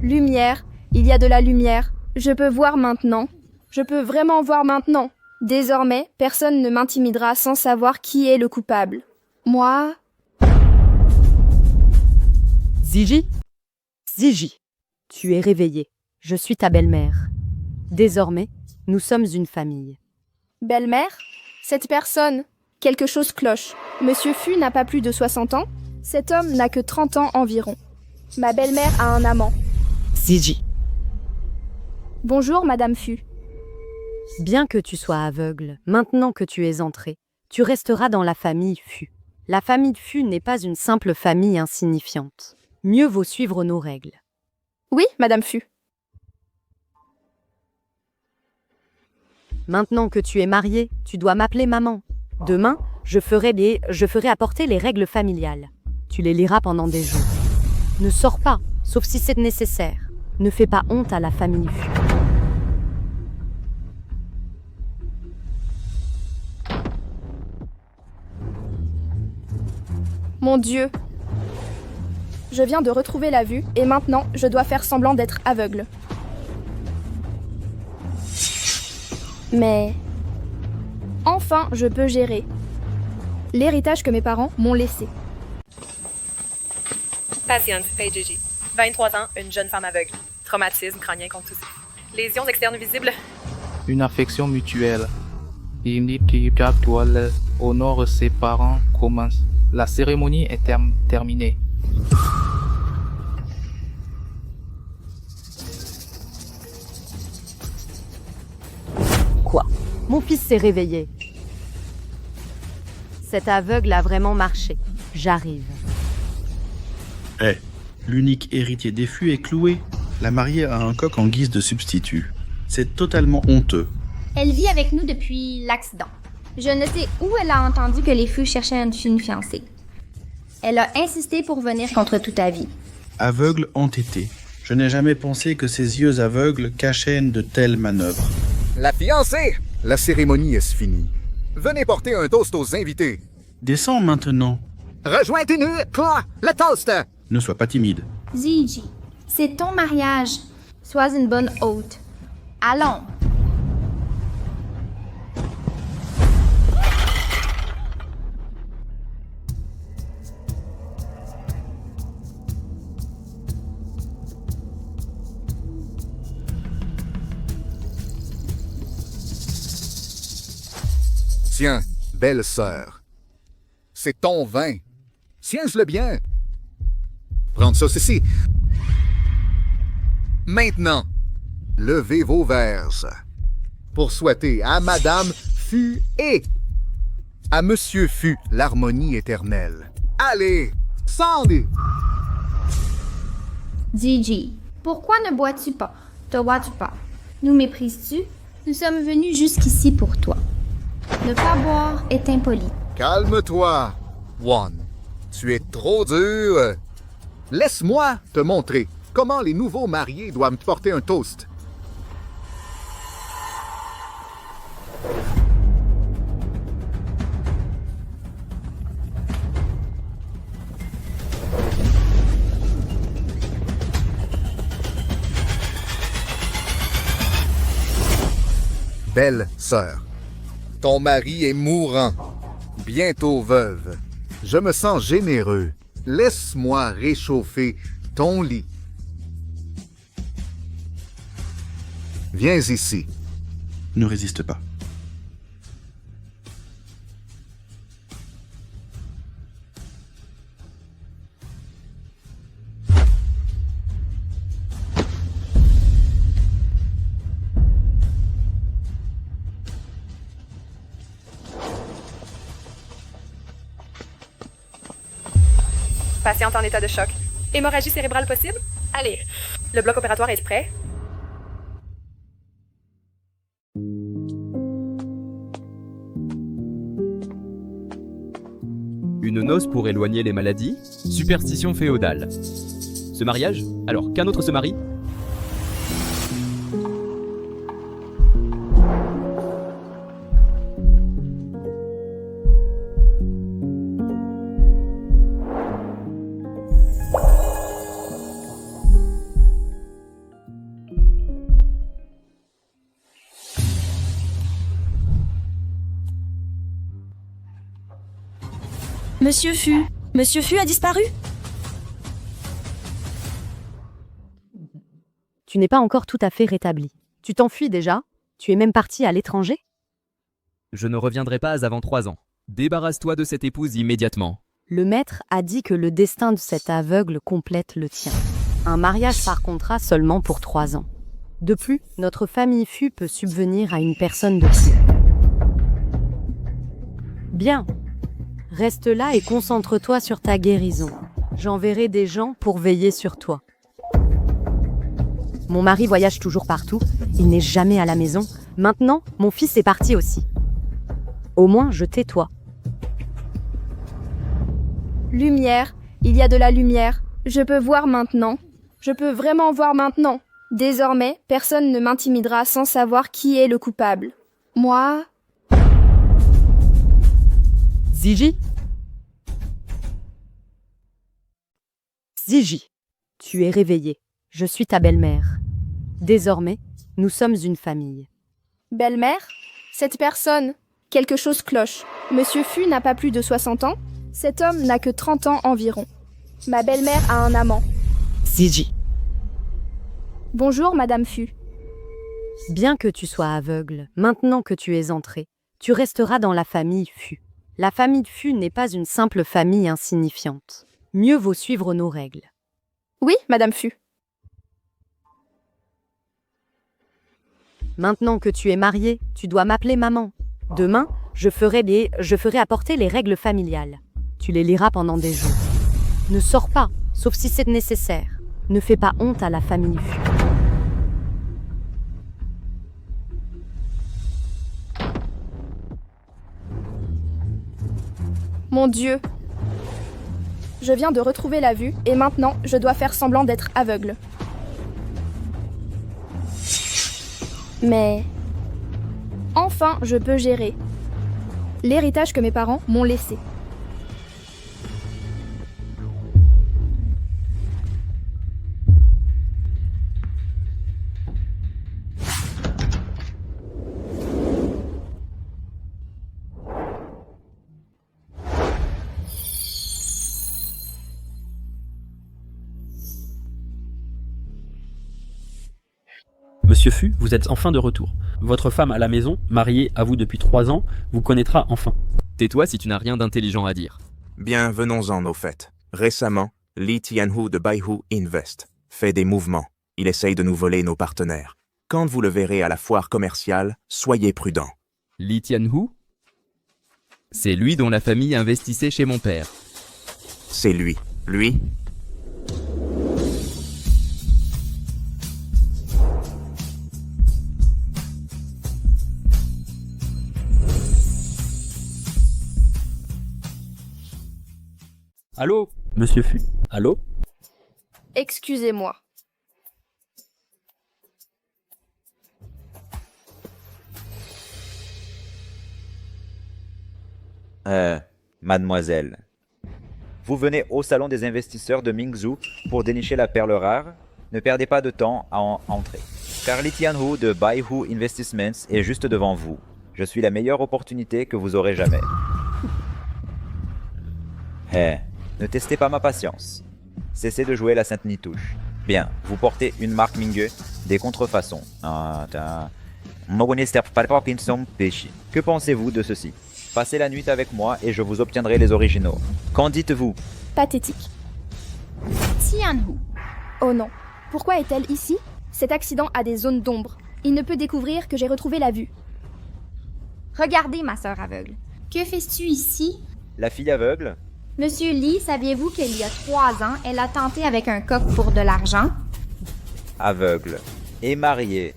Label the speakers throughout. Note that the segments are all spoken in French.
Speaker 1: Lumière, il y a de la lumière. Je peux voir maintenant. Je peux vraiment voir maintenant. Désormais, personne ne m'intimidera sans savoir qui est le coupable. Moi...
Speaker 2: Ziggy? Ziggy, tu es réveillée. Je suis ta belle-mère. Désormais, nous sommes une famille.
Speaker 1: Belle-mère? Cette personne, quelque chose cloche. Monsieur Fu n'a pas plus de 60 ans. Cet homme n'a que 30 ans environ. Ma belle-mère a un amant.
Speaker 2: Ziggy.
Speaker 1: Bonjour, Madame Fu.
Speaker 2: Bien que tu sois aveugle, maintenant que tu es entrée, tu resteras dans la famille Fu. La famille Fu n'est pas une simple famille insignifiante. Mieux vaut suivre nos règles.
Speaker 1: Oui, Madame Fu.
Speaker 2: Maintenant que tu es mariée, tu dois m'appeler maman. Demain, je ferai apporter les règles familiales. Tu les liras pendant des jours. Ne sors pas, sauf si c'est nécessaire. Ne fais pas honte à la famille Fu.
Speaker 1: Mon Dieu. Je viens de retrouver la vue et maintenant, je dois faire semblant d'être aveugle. Mais... enfin, je peux gérer. L'héritage que mes parents m'ont laissé.
Speaker 3: Patiente, Paige 23 ans, une jeune femme aveugle. Traumatisme crânien contusif. Lésions externes visibles.
Speaker 4: Une affection mutuelle. Inépuisable honore ses parents commence. La cérémonie est terminée.
Speaker 2: Quoi? Mon fils s'est réveillé. Cet aveugle a vraiment marché. J'arrive.
Speaker 5: L'unique héritier des Fu est cloué. La mariée a un coq en guise de substitut. C'est totalement honteux.
Speaker 6: Elle vit avec nous depuis l'accident. Je ne sais où elle a entendu que les Fu cherchaient une fiancée. Elle a insisté pour venir contre tout avis.
Speaker 5: Aveugle entêté. Je n'ai jamais pensé que ses yeux aveugles cachaient de telles manœuvres.
Speaker 7: La fiancée! La cérémonie est finie. Venez porter un toast aux invités.
Speaker 5: Descends maintenant.
Speaker 7: Rejoins-nous, quoi? Le toast!
Speaker 5: Ne sois pas timide.
Speaker 6: Ziggy, c'est ton mariage. Sois une bonne hôte. Allons.
Speaker 7: Tiens, belle sœur. C'est ton vin. Tiens-le bien. Prends ça, ceci. Maintenant, levez vos verres pour souhaiter à Madame Fu et à Monsieur Fu l'harmonie éternelle. Allez, Sandy!
Speaker 6: Ziggy, pourquoi ne bois-tu pas? Te vois-tu pas? Nous méprises-tu? Nous sommes venus jusqu'ici pour toi. Ne pas boire est impoli.
Speaker 7: Calme-toi, One. Tu es trop dur. Laisse-moi te montrer comment les nouveaux mariés doivent porter un toast. Belle sœur, ton mari est mourant, bientôt veuve. Je me sens généreux. Laisse-moi réchauffer ton lit. Viens ici.
Speaker 5: Ne résiste pas.
Speaker 3: Patiente en état de choc. Hémorragie cérébrale possible? Allez, le bloc opératoire est prêt.
Speaker 8: Une noce pour éloigner les maladies? Superstition féodale. Ce mariage? Alors, qu'un autre se marie?
Speaker 9: Monsieur Fu a disparu?
Speaker 2: Tu n'es pas encore tout à fait rétabli. Tu t'enfuis déjà? Tu es même parti à l'étranger?
Speaker 8: Je ne reviendrai pas avant 3 ans. Débarrasse-toi de cette épouse immédiatement.
Speaker 2: Le maître a dit que le destin de cet aveugle complète le tien. Un mariage par contrat seulement pour 3 ans. De plus, notre famille Fu peut subvenir à une personne de plus. Bien. Reste là et concentre-toi sur ta guérison. J'enverrai des gens pour veiller sur toi. Mon mari voyage toujours partout. Il n'est jamais à la maison. Maintenant, mon fils est parti aussi. Au moins, je tais-toi.
Speaker 1: Lumière, il y a de la lumière. Je peux voir maintenant. Je peux vraiment voir maintenant. Désormais, personne ne m'intimidera sans savoir qui est le coupable. Moi...
Speaker 2: Ziji? Ziji, tu es réveillée. Je suis ta belle-mère. Désormais, nous sommes une famille.
Speaker 1: Belle-mère? Cette personne... Quelque chose cloche. Monsieur Fu n'a pas plus de 60 ans. Cet homme n'a que 30 ans environ. Ma belle-mère a un amant.
Speaker 2: Ziji.
Speaker 1: Bonjour, Madame Fu.
Speaker 2: Bien que tu sois aveugle, maintenant que tu es entré, tu resteras dans la famille Fu. La famille Fu n'est pas une simple famille insignifiante. Mieux vaut suivre nos règles.
Speaker 1: Oui, Madame Fu.
Speaker 2: Maintenant que tu es mariée, tu dois m'appeler maman. Demain, je ferai apporter les règles familiales. Tu les liras pendant des jours. Ne sors pas, sauf si c'est nécessaire. Ne fais pas honte à la famille Fu.
Speaker 1: Mon Dieu. Je viens de retrouver la vue et maintenant, je dois faire semblant d'être aveugle. Mais... Enfin, je peux gérer. L'héritage que mes parents m'ont laissé.
Speaker 10: Monsieur Fu, vous êtes enfin de retour. Votre femme à la maison, mariée à vous depuis 3 ans, vous connaîtra enfin.
Speaker 8: Tais-toi si tu n'as rien d'intelligent à dire.
Speaker 11: Bien, venons-en au fait. Récemment, Li Tianhu de Baihu Invest fait des mouvements. Il essaye de nous voler nos partenaires. Quand vous le verrez à la foire commerciale, soyez prudent.
Speaker 8: Li Tianhu? C'est lui dont la famille investissait chez mon père.
Speaker 11: C'est lui. Lui?
Speaker 10: Allô, Monsieur Fu? Allô?
Speaker 1: Excusez-moi.
Speaker 12: Mademoiselle, vous venez au salon des investisseurs de Mingzhou pour dénicher la perle rare? Ne perdez pas de temps à entrer. Car Li Tianhu de Baihu Investments est juste devant vous. Je suis la meilleure opportunité que vous aurez jamais. Ne testez pas ma patience. Cessez de jouer la sainte nitouche. Bien, vous portez une marque Mingue, des contrefaçons. Que pensez-vous de ceci? Passez la nuit avec moi et je vous obtiendrai les originaux. Qu'en dites-vous?
Speaker 1: Pathétique.
Speaker 6: Tianhu.
Speaker 1: Oh non. Pourquoi est-elle ici? Cet accident a des zones d'ombre. Il ne peut découvrir que j'ai retrouvé la vue.
Speaker 6: Regardez, ma sœur aveugle. Que fais-tu ici?
Speaker 12: La fille aveugle?
Speaker 6: Monsieur Lee, saviez-vous qu'il y a 3 ans, elle a tenté avec un coq pour de l'argent?
Speaker 12: Aveugle. Et mariée.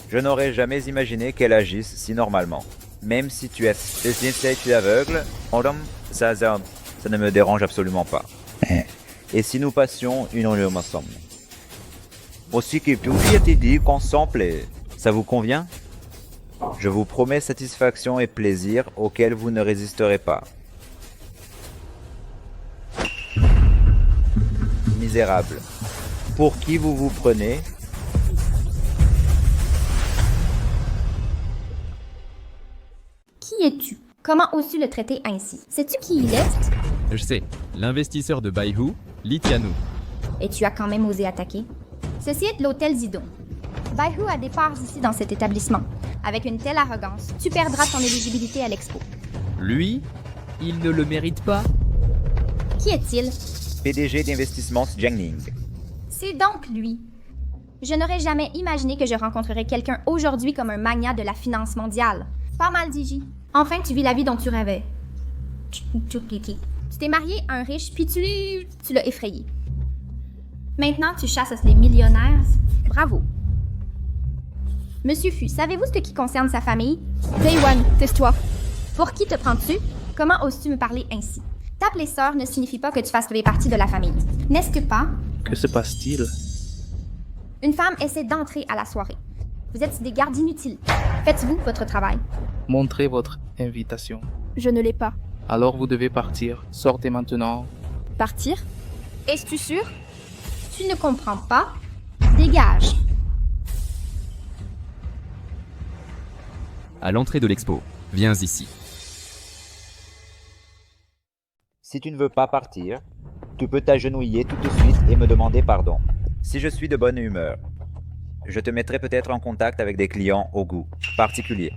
Speaker 12: Je n'aurais jamais imaginé qu'elle agisse si normalement. Même si tu es aveugle, ça ne me dérange absolument pas. Et si nous passions une nuit ensemble? Aussi que tu t'es dit qu'ensemble, ça vous convient? Je vous promets satisfaction et plaisir auxquels vous ne résisterez pas. Misérable. Pour qui vous vous prenez?
Speaker 6: Qui es-tu? Comment oses-tu le traiter ainsi? Sais-tu qui il est?
Speaker 8: Je sais, l'investisseur de Baihu, Lee Tianhu.
Speaker 6: Et tu as quand même osé attaquer. Ceci est l'hôtel Zidong. Baihu a des parts ici dans cet établissement. Avec une telle arrogance, tu perdras ton éligibilité à l'expo.
Speaker 8: Lui, il ne le mérite pas.
Speaker 6: Qui est-il?
Speaker 12: PDG d'Investissements Jiangning.
Speaker 6: C'est donc lui. Je n'aurais jamais imaginé que je rencontrerais quelqu'un aujourd'hui comme un magnat de la finance mondiale. Pas mal, Digi. Enfin, tu vis la vie dont tu rêvais. Tu t'es marié à un riche, puis tu l'as effrayé. Maintenant, tu chasses les millionnaires. Bravo. Monsieur Fu, savez-vous ce qui concerne sa famille?
Speaker 1: Pei-Wan, tais-toi.
Speaker 6: Pour qui te prends-tu? Comment oses-tu me parler ainsi? T'appeler sœur ne signifie pas que tu fasses partie de la famille. N'est-ce pas?
Speaker 4: Que se passe-t-il?
Speaker 6: Une femme essaie d'entrer à la soirée. Vous êtes des gardes inutiles. Faites-vous votre travail?
Speaker 4: Montrez votre invitation.
Speaker 1: Je ne l'ai pas.
Speaker 4: Alors vous devez partir. Sortez maintenant.
Speaker 1: Partir? Es-tu sûr?
Speaker 6: Tu ne comprends pas? Dégage.
Speaker 8: À l'entrée de l'expo, viens ici.
Speaker 12: Si tu ne veux pas partir, tu peux t'agenouiller tout de suite et me demander pardon. Si je suis de bonne humeur, je te mettrai peut-être en contact avec des clients au goût particulier.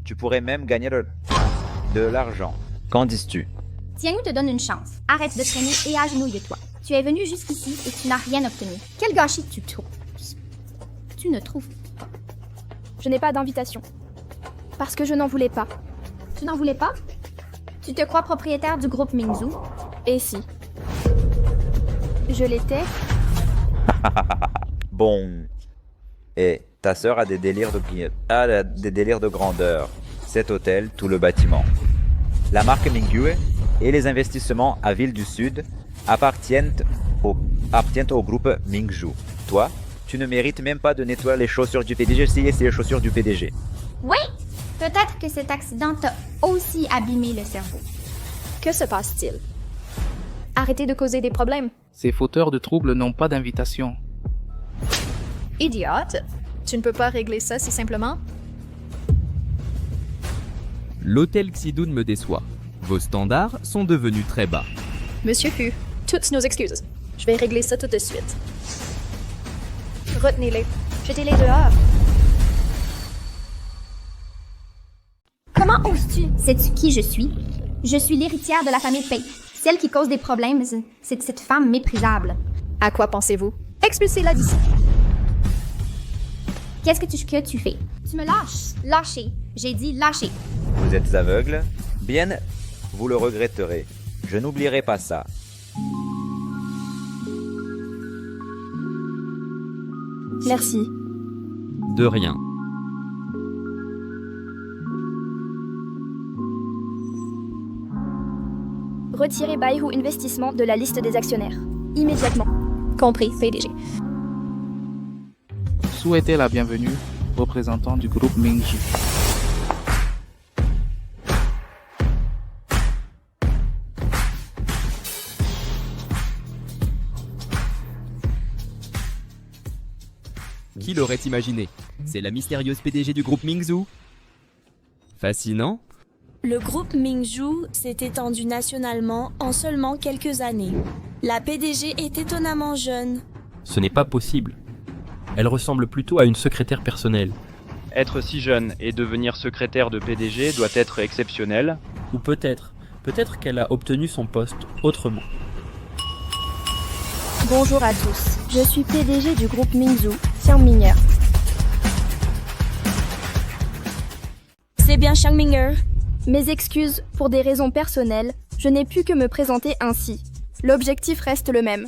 Speaker 12: Tu pourrais même gagner de l'argent. Qu'en dis-tu?
Speaker 6: Tianhu te donne une chance. Arrête de traîner et agenouille-toi. Tu es venu jusqu'ici et tu n'as rien obtenu. Quel gâchis tu trouves? Tu ne trouves pas.
Speaker 1: Je n'ai pas d'invitation. Parce que je n'en voulais pas.
Speaker 6: Tu n'en voulais pas? Tu te crois propriétaire du groupe Mingzhu?
Speaker 1: Et si? Je l'étais?
Speaker 12: Bon. Et ta sœur a des délires de grandeur. Cet hôtel, tout le bâtiment. La marque Mingyu et les investissements à Ville du Sud appartiennent au groupe Mingzhu. Toi, tu ne mérites même pas de nettoyer les chaussures du PDG si c'est les chaussures du PDG.
Speaker 6: Oui! Peut-être que cet accident t'a aussi abîmé le cerveau.
Speaker 1: Que se passe-t-il? Arrêtez de causer des problèmes.
Speaker 4: Ces fauteurs de troubles n'ont pas d'invitation.
Speaker 9: Idiote! Tu ne peux pas régler ça si simplement?
Speaker 8: L'hôtel Xidoun me déçoit. Vos standards sont devenus très bas.
Speaker 9: Monsieur Fu, toutes nos excuses. Je vais régler ça tout de suite. Retenez-les. Jetez-les dehors.
Speaker 6: Comment oses-tu? Sais-tu qui je suis? Je suis l'héritière de la famille Pei. Celle qui cause des problèmes, c'est cette femme méprisable.
Speaker 9: À quoi pensez-vous? Expulsez-la d'ici.
Speaker 6: Qu'est-ce que tu fais? Tu me lâches. Lâchez. J'ai dit lâcher.
Speaker 12: Vous êtes aveugle? Bien, vous le regretterez. Je n'oublierai pas ça.
Speaker 1: Merci.
Speaker 8: De rien.
Speaker 1: Retirez Baihu Investissement de la liste des actionnaires. Immédiatement.
Speaker 9: Compris, PDG.
Speaker 4: Souhaitez la bienvenue, représentant du groupe Mingzhu.
Speaker 8: Qui l'aurait imaginé? C'est la mystérieuse PDG du groupe Mingzhu. Fascinant.
Speaker 9: Le groupe Mingzhu s'est étendu nationalement en seulement quelques années. La PDG est étonnamment jeune.
Speaker 10: Ce n'est pas possible. Elle ressemble plutôt à une secrétaire personnelle. Être si jeune et devenir secrétaire de PDG doit être exceptionnel. Ou peut-être qu'elle a obtenu son poste autrement.
Speaker 1: Bonjour à tous. Je suis PDG du groupe Mingzhu, Xiang Minger.
Speaker 9: C'est bien Xiang Minger.
Speaker 1: Mes excuses, pour des raisons personnelles, je n'ai pu que me présenter ainsi. L'objectif reste le même.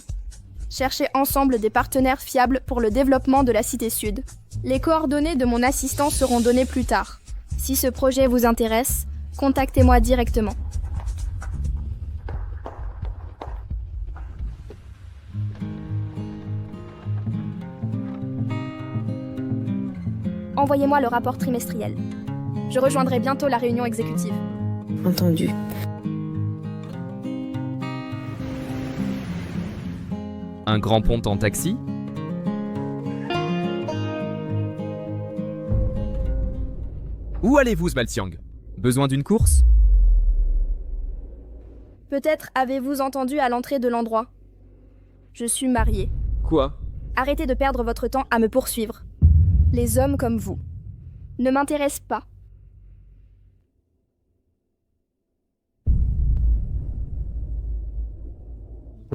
Speaker 1: Chercher ensemble des partenaires fiables pour le développement de la Cité Sud. Les coordonnées de mon assistant seront données plus tard. Si ce projet vous intéresse, contactez-moi directement. Envoyez-moi le rapport trimestriel. Je rejoindrai bientôt la réunion exécutive.
Speaker 9: Entendu.
Speaker 8: Un grand pont en taxi? Où allez-vous, Smaltiang? Besoin d'une course?
Speaker 1: Peut-être avez-vous entendu à l'entrée de l'endroit. Je suis mariée.
Speaker 10: Quoi?
Speaker 1: Arrêtez de perdre votre temps à me poursuivre. Les hommes comme vous ne m'intéressent pas.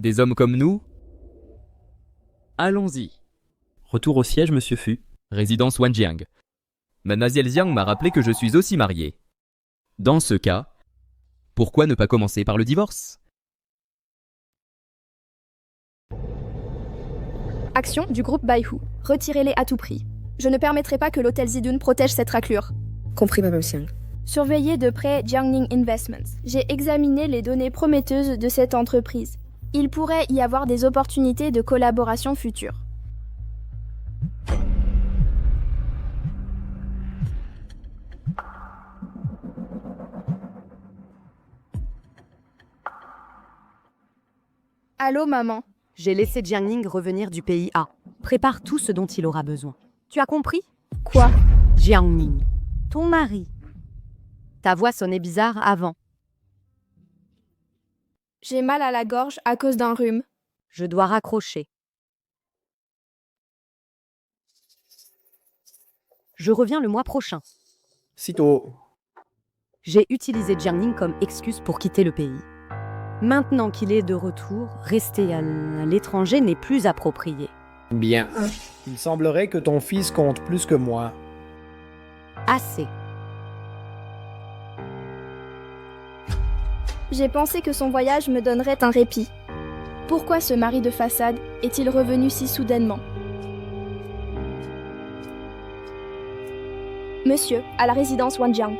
Speaker 8: Des hommes comme nous?
Speaker 10: Allons-y. Retour au siège, monsieur Fu.
Speaker 8: Résidence Wanjiang. Mademoiselle Jiang m'a rappelé que je suis aussi marié. Dans ce cas, pourquoi ne pas commencer par le divorce?
Speaker 1: Action du groupe Baihu. Retirez-les à tout prix. Je ne permettrai pas que l'hôtel Zidun protège cette raclure.
Speaker 13: Compris, Madame Xiang.
Speaker 1: Surveillez de près Jiangning Investments. J'ai examiné les données prometteuses de cette entreprise. Il pourrait y avoir des opportunités de collaboration future. Allô, maman.
Speaker 2: J'ai laissé Jiangning revenir du pays A. Prépare tout ce dont il aura besoin. Tu as compris?
Speaker 1: Quoi?
Speaker 2: Jiangning, ton mari. Ta voix sonnait bizarre avant.
Speaker 1: J'ai mal à la gorge à cause d'un rhume.
Speaker 2: Je dois raccrocher. Je reviens le mois prochain.
Speaker 14: Sitôt.
Speaker 2: J'ai utilisé Jiangning comme excuse pour quitter le pays. Maintenant qu'il est de retour, rester à l'étranger n'est plus approprié.
Speaker 14: Bien. Il semblerait que ton fils compte plus que moi.
Speaker 2: Assez.
Speaker 1: J'ai pensé que son voyage me donnerait un répit. Pourquoi ce mari de façade est-il revenu si soudainement? Monsieur, à la résidence Wanjiang.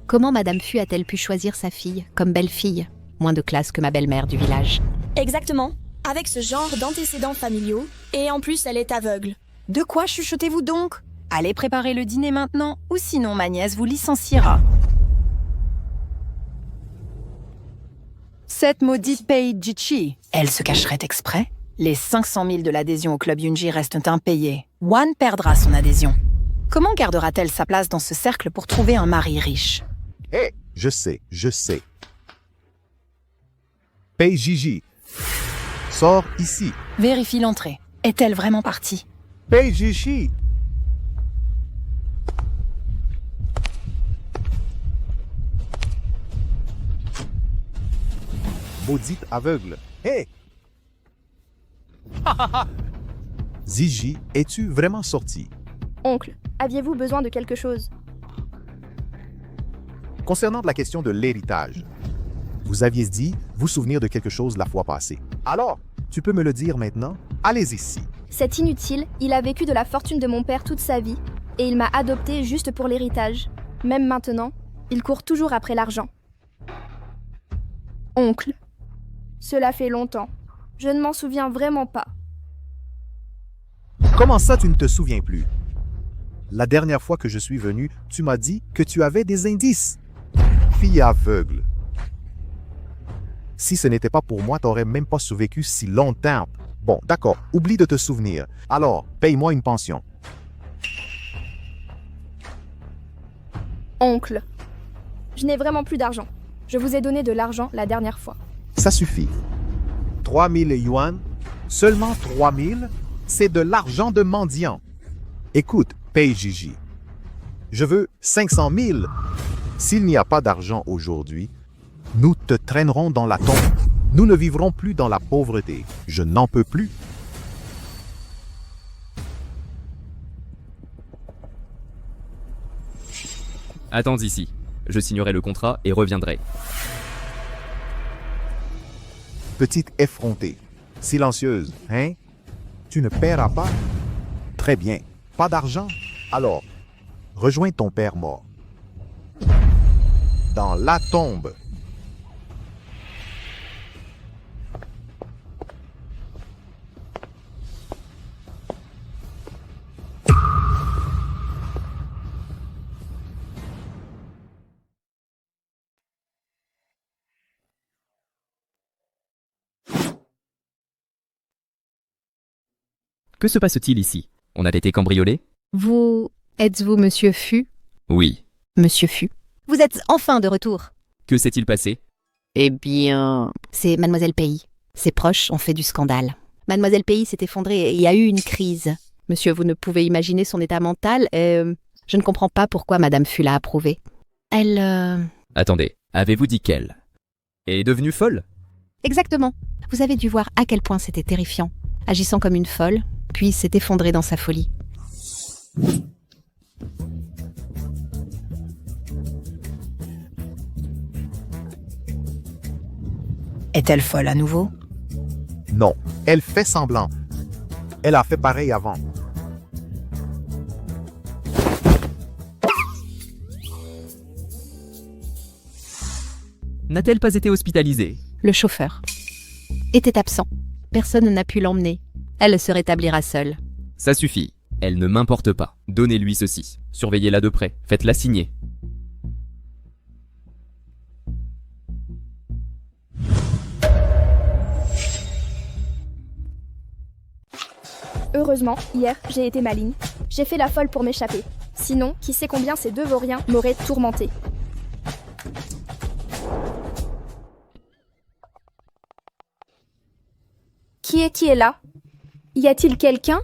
Speaker 15: Comment Madame Fu a-t-elle pu choisir sa fille comme belle-fille? Moins de classe que ma belle-mère du village.
Speaker 9: Exactement. Avec ce genre d'antécédents familiaux, et en plus elle est aveugle.
Speaker 16: De quoi chuchotez-vous donc? Allez préparer le dîner maintenant, ou sinon ma nièce vous licenciera. Cette maudite Pei Jichi, elle se cacherait exprès? Les 500 000 de l'adhésion au club Yunji restent impayés. Wan perdra son adhésion. Comment gardera-t-elle sa place dans ce cercle pour trouver un mari riche?
Speaker 7: Hé, je sais. Pei Gigi, sors ici.
Speaker 16: Vérifie l'entrée. Est-elle vraiment partie?
Speaker 7: Pei Gigi. Maudite aveugle. Hé! Ziji, es-tu vraiment sorti?
Speaker 1: Oncle, aviez-vous besoin de quelque chose?
Speaker 7: Concernant la question de l'héritage, vous aviez dit vous souvenir de quelque chose la fois passée. Alors, tu peux me le dire maintenant? Allez ici.
Speaker 1: C'est inutile, il a vécu de la fortune de mon père toute sa vie, et il m'a adopté juste pour l'héritage. Même maintenant, il court toujours après l'argent. Oncle, cela fait longtemps. Je ne m'en souviens vraiment pas.
Speaker 7: Comment ça, tu ne te souviens plus? La dernière fois que je suis venu, tu m'as dit que tu avais des indices. Fille aveugle. Si ce n'était pas pour moi, t'aurais même pas survécu si longtemps. Bon, d'accord, oublie de te souvenir. Alors, paye-moi une pension.
Speaker 1: Oncle, je n'ai vraiment plus d'argent. Je vous ai donné de l'argent la dernière fois.
Speaker 7: Ça suffit. 3000 yuan, seulement 3000, c'est de l'argent de mendiant. Écoute, Pei Gigi, je veux 500 000. S'il n'y a pas d'argent aujourd'hui, nous te traînerons dans la tombe. Nous ne vivrons plus dans la pauvreté. Je n'en peux plus.
Speaker 8: Attends ici. Je signerai le contrat et reviendrai.
Speaker 7: Petite effrontée, silencieuse, hein? Tu ne paieras pas? Très bien. Pas d'argent? Alors, rejoins ton père mort. Dans la tombe.
Speaker 8: Que se passe-t-il ici? On a été cambriolé?
Speaker 15: Êtes-vous Monsieur Fu?
Speaker 8: Oui.
Speaker 15: Monsieur Fu. Vous êtes enfin de retour.
Speaker 8: Que s'est-il passé?
Speaker 15: Eh bien, c'est Mademoiselle Pays. Ses proches ont fait du scandale. Mademoiselle Pays s'est effondrée et il y a eu une crise. Monsieur, vous ne pouvez imaginer son état mental et je ne comprends pas pourquoi Madame Fu l'a approuvée. Elle...
Speaker 8: Attendez, avez-vous dit qu'elle est devenue folle?
Speaker 15: Exactement. Vous avez dû voir à quel point c'était terrifiant. Agissant comme une folle, puis s'est effondrée dans sa folie.
Speaker 16: Est-elle folle à nouveau?
Speaker 7: Non, elle fait semblant. Elle a fait pareil avant.
Speaker 8: N'a-t-elle pas été hospitalisée?
Speaker 15: Le chauffeur était absent. Personne n'a pu l'emmener. Elle se rétablira seule.
Speaker 8: Ça suffit. Elle ne m'importe pas. Donnez-lui ceci. Surveillez-la de près. Faites-la signer.
Speaker 1: Heureusement, hier, j'ai été maligne. J'ai fait la folle pour m'échapper. Sinon, qui sait combien ces deux vauriens m'auraient tourmenté. Qui est là? Y a-t-il quelqu'un?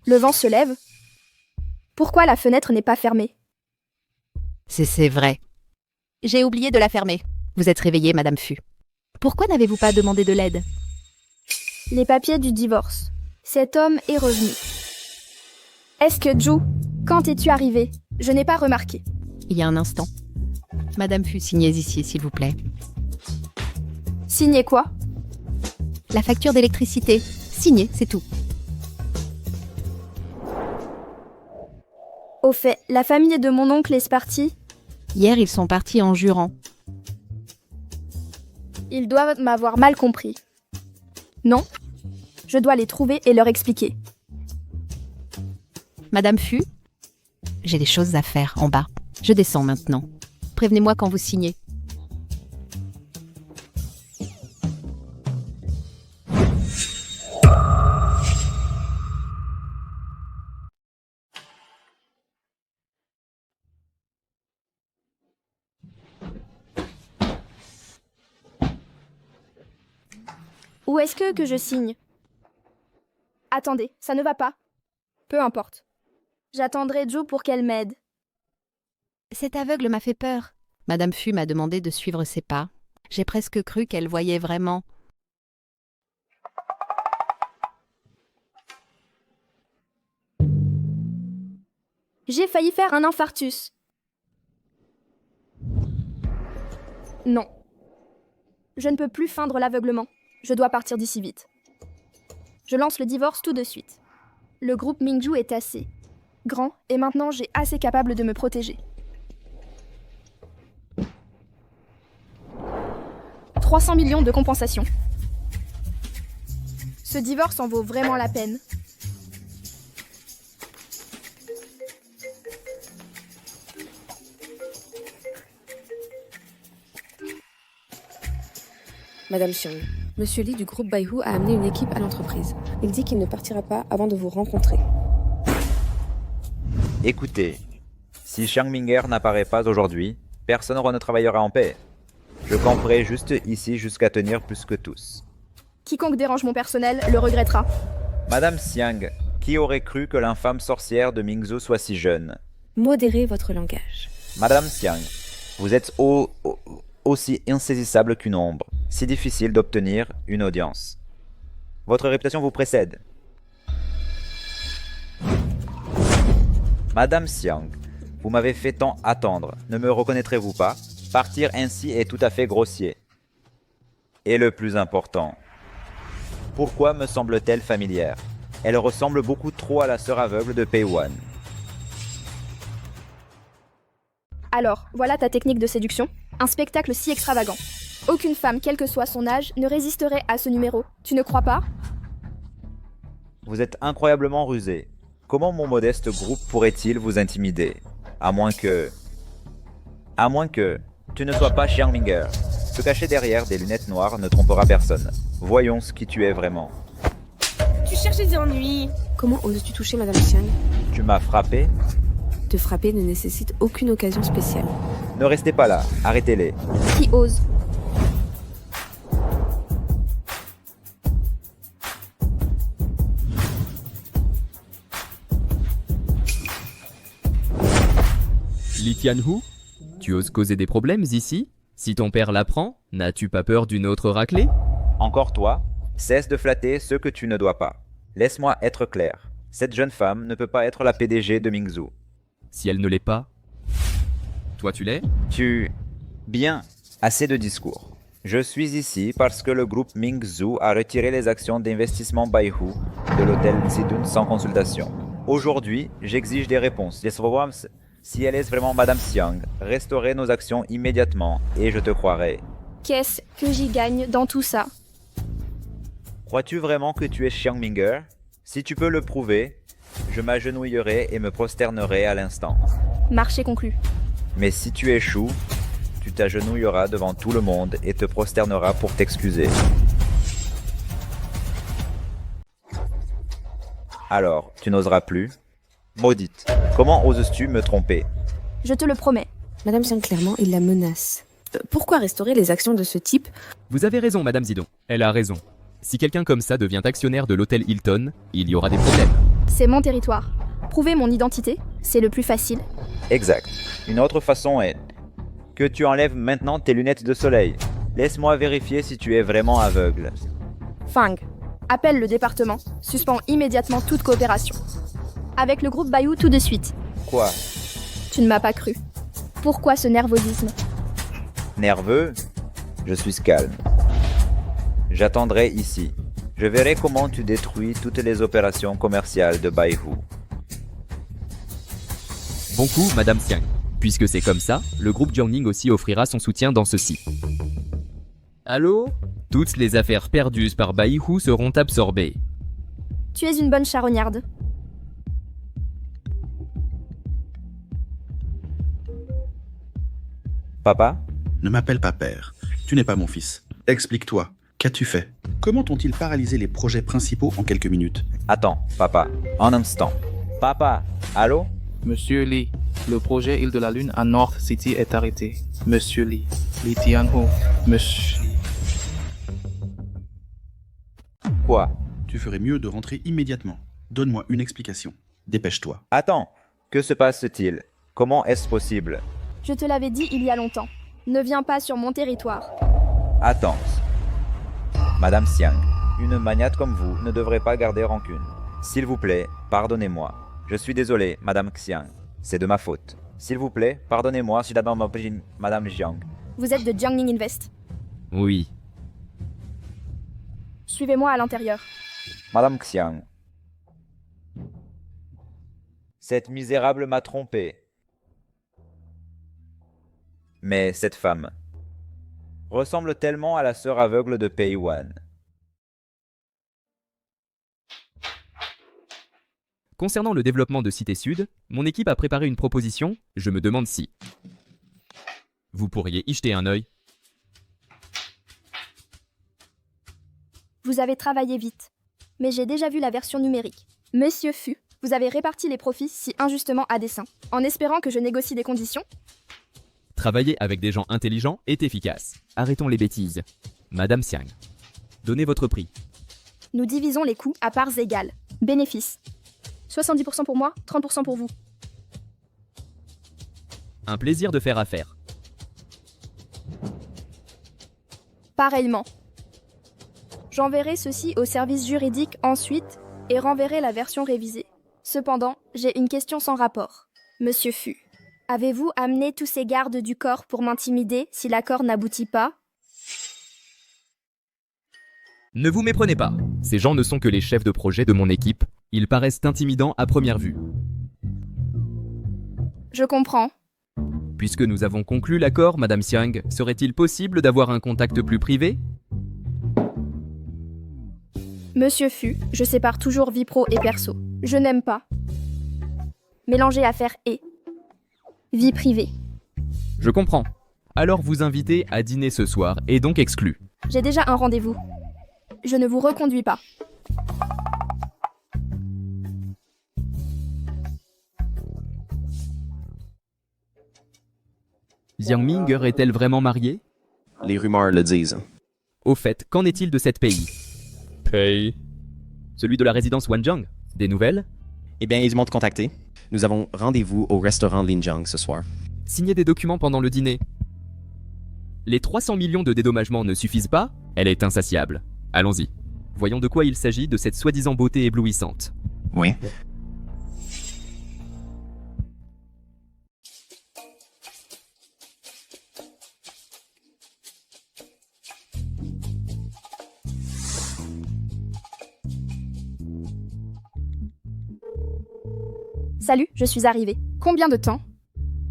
Speaker 1: Le vent se lève. Pourquoi la fenêtre n'est pas fermée?
Speaker 15: C'est vrai. J'ai oublié de la fermer. Vous êtes réveillée, Madame Fu. Pourquoi n'avez-vous pas demandé de l'aide?
Speaker 1: Les papiers du divorce. Cet homme est revenu. Est-ce que Ju, quand es-tu arrivé? Je n'ai pas remarqué.
Speaker 15: Il y a un instant. Madame Fu, signez ici, s'il vous plaît.
Speaker 1: Signez quoi?
Speaker 15: La facture d'électricité. Signez, c'est tout.
Speaker 1: Au fait, la famille de mon oncle est partie.
Speaker 15: Hier, ils sont partis en jurant.
Speaker 1: Ils doivent m'avoir mal compris. Non? Je dois les trouver et leur expliquer.
Speaker 15: Madame Fu, j'ai des choses à faire en bas. Je descends maintenant. Prévenez-moi quand vous signez.
Speaker 1: Où est-ce que je signe? Attendez, ça ne va pas. Peu importe. J'attendrai Jo pour qu'elle m'aide.
Speaker 15: Cet aveugle m'a fait peur. Madame Fu m'a demandé de suivre ses pas. J'ai presque cru qu'elle voyait vraiment.
Speaker 1: J'ai failli faire un infarctus. Non. Je ne peux plus feindre l'aveuglement. Je dois partir d'ici vite. Je lance le divorce tout de suite. Le groupe Mingju est assez grand et maintenant j'ai assez capable de me protéger. 300 millions de compensation. Ce divorce en vaut vraiment la peine.
Speaker 13: Madame Xiong, Monsieur Lee du groupe Baihu a amené une équipe à l'entreprise. Il dit qu'il ne partira pas avant de vous rencontrer.
Speaker 12: Écoutez, si Xiang Minger n'apparaît pas aujourd'hui, personne ne travaillera en paix. Je camperai juste ici jusqu'à tenir plus que tous.
Speaker 1: Quiconque dérange mon personnel le regrettera.
Speaker 12: Madame Xiang, qui aurait cru que l'infâme sorcière de Mingzhou soit si jeune?
Speaker 13: Modérez votre langage.
Speaker 12: Madame Xiang, vous êtes aussi insaisissable qu'une ombre, si difficile d'obtenir une audience. Votre réputation vous précède. Madame Xiang, vous m'avez fait tant attendre, ne me reconnaîtrez-vous pas? Partir ainsi est tout à fait grossier. Et le plus important, pourquoi me semble-t-elle familière? Elle ressemble beaucoup trop à la sœur aveugle de Pei Wan.
Speaker 1: Alors, voilà ta technique de séduction. Un spectacle si extravagant. Aucune femme, quel que soit son âge, ne résisterait à ce numéro. Tu ne crois pas?
Speaker 12: Vous êtes incroyablement rusé. Comment mon modeste groupe pourrait-il vous intimider? À moins que tu ne sois pas Xiang Minger. Se cacher derrière des lunettes noires ne trompera personne. Voyons ce qui tu es vraiment.
Speaker 13: Tu cherches des ennuis. Comment oses-tu toucher Madame Xiang?
Speaker 12: Tu m'as frappé?
Speaker 13: Te frapper ne nécessite aucune occasion spéciale.
Speaker 12: Ne restez pas là, arrêtez-les.
Speaker 1: Qui ose?
Speaker 8: Li Tianhu, tu oses causer des problèmes ici? Si ton père l'apprend, n'as-tu pas peur d'une autre raclée?
Speaker 12: Encore toi, cesse de flatter ce que tu ne dois pas. Laisse-moi être clair. Cette jeune femme ne peut pas être la PDG de Mingzhu.
Speaker 8: Si elle ne l'est pas, toi tu l'es?
Speaker 12: Bien, assez de discours. Je suis ici parce que le groupe Mingzhu a retiré les actions d'investissement Baihu de l'hôtel Zidun sans consultation. Aujourd'hui, j'exige des réponses. Si elle est vraiment Madame Xiang, restaurez nos actions immédiatement et je te croirai.
Speaker 1: Qu'est-ce que j'y gagne dans tout ça?
Speaker 12: Crois-tu vraiment que tu es Xiang Minger? Si tu peux le prouver, je m'agenouillerai et me prosternerai à l'instant.
Speaker 1: Marché conclu.
Speaker 12: Mais si tu échoues, tu t'agenouilleras devant tout le monde et te prosterneras pour t'excuser. Alors, tu n'oseras plus? Maudite, comment oses-tu me tromper?
Speaker 1: Je te le promets.
Speaker 13: Madame Xiang, clairement, il la menace. Pourquoi restaurer les actions de ce type?
Speaker 8: Vous avez raison, Madame Zidon. Elle a raison. Si quelqu'un comme ça devient actionnaire de l'hôtel Hilton, il y aura des problèmes.
Speaker 1: C'est mon territoire. Prouver mon identité, c'est le plus facile.
Speaker 12: Exact. Une autre façon est que tu enlèves maintenant tes lunettes de soleil. Laisse-moi vérifier si tu es vraiment aveugle.
Speaker 1: Fang, appelle le département. Suspends immédiatement toute coopération. Avec le groupe Baihu tout de suite.
Speaker 12: Quoi?
Speaker 1: Tu ne m'as pas cru. Pourquoi ce nervosisme?
Speaker 12: Nerveux? Je suis calme. J'attendrai ici. Je verrai comment tu détruis toutes les opérations commerciales de Baihu.
Speaker 8: Bon coup, Madame Xiang. Puisque c'est comme ça, le groupe Jiangning aussi offrira son soutien dans ceci. Allô? Toutes les affaires perdues par Baihu seront absorbées.
Speaker 1: Tu es une bonne charognarde.
Speaker 5: Papa? Ne m'appelle pas père. Tu n'es pas mon fils. Explique-toi. Qu'as-tu fait? Comment ont-ils paralysé les projets principaux en quelques minutes?
Speaker 12: Attends, papa. Un instant. Papa, allô?
Speaker 4: Monsieur Li, le projet Île de la Lune à North City est arrêté. Monsieur Li, Li Tianhu, Monsieur...
Speaker 12: Quoi?
Speaker 5: Tu ferais mieux de rentrer immédiatement. Donne-moi une explication. Dépêche-toi.
Speaker 12: Attends, que se passe-t-il? Comment est-ce possible?
Speaker 1: Je te l'avais dit il y a longtemps. Ne viens pas sur mon territoire.
Speaker 12: Attends. Madame Xiang, une magnate comme vous ne devrait pas garder rancune. S'il vous plaît, pardonnez-moi. Je suis désolé, Madame Xiang. C'est de ma faute. S'il vous plaît, pardonnez-moi si d'abord Madame Jiang.
Speaker 1: Vous êtes de Jiangning Invest.
Speaker 8: Oui.
Speaker 1: Suivez-moi à l'intérieur.
Speaker 12: Madame Xiang. Cette misérable m'a trompé. Mais cette femme ressemble tellement à la sœur aveugle de Pei Wan.
Speaker 8: Concernant le développement de Cité Sud, mon équipe a préparé une proposition, je me demande si... Vous pourriez y jeter un œil.
Speaker 1: Vous avez travaillé vite, mais j'ai déjà vu la version numérique. Monsieur Fu, vous avez réparti les profits si injustement à dessein, en espérant que je négocie des conditions?
Speaker 8: Travailler avec des gens intelligents est efficace. Arrêtons les bêtises. Madame Xiang, donnez votre prix.
Speaker 1: Nous divisons les coûts à parts égales. Bénéfice. 70% pour moi, 30% pour vous.
Speaker 8: Un plaisir de faire affaire.
Speaker 1: Pareillement. J'enverrai ceci au service juridique ensuite et renverrai la version révisée. Cependant, j'ai une question sans rapport. Monsieur Fu, avez-vous amené tous ces gardes du corps pour m'intimider si l'accord n'aboutit pas?
Speaker 8: Ne vous méprenez pas. Ces gens ne sont que les chefs de projet de mon équipe. Ils paraissent intimidants à première vue.
Speaker 1: Je comprends.
Speaker 8: Puisque nous avons conclu l'accord, Madame Xiang, serait-il possible d'avoir un contact plus privé?
Speaker 1: Monsieur Fu, je sépare toujours vie pro et perso. Je n'aime pas mélanger affaires et vie privée.
Speaker 8: Je comprends. Alors vous invitez à dîner ce soir, et donc exclu.
Speaker 1: J'ai déjà un rendez-vous. Je ne vous reconduis pas.
Speaker 8: Jiang Ming est-elle vraiment mariée?
Speaker 17: Les rumeurs le disent.
Speaker 8: Au fait, qu'en est-il de cette pays?
Speaker 10: Pays?
Speaker 8: Celui de la résidence Wanjiang? Des nouvelles?
Speaker 17: Eh bien, ils m'ont contacté. Nous avons rendez-vous au restaurant Linjiang ce soir.
Speaker 8: Signer des documents pendant le dîner. Les 300 millions de dédommagements ne suffisent pas? Elle est insatiable. Allons-y. Voyons de quoi il s'agit de cette soi-disant beauté éblouissante.
Speaker 17: Oui.
Speaker 1: Salut, je suis arrivée. Combien de temps?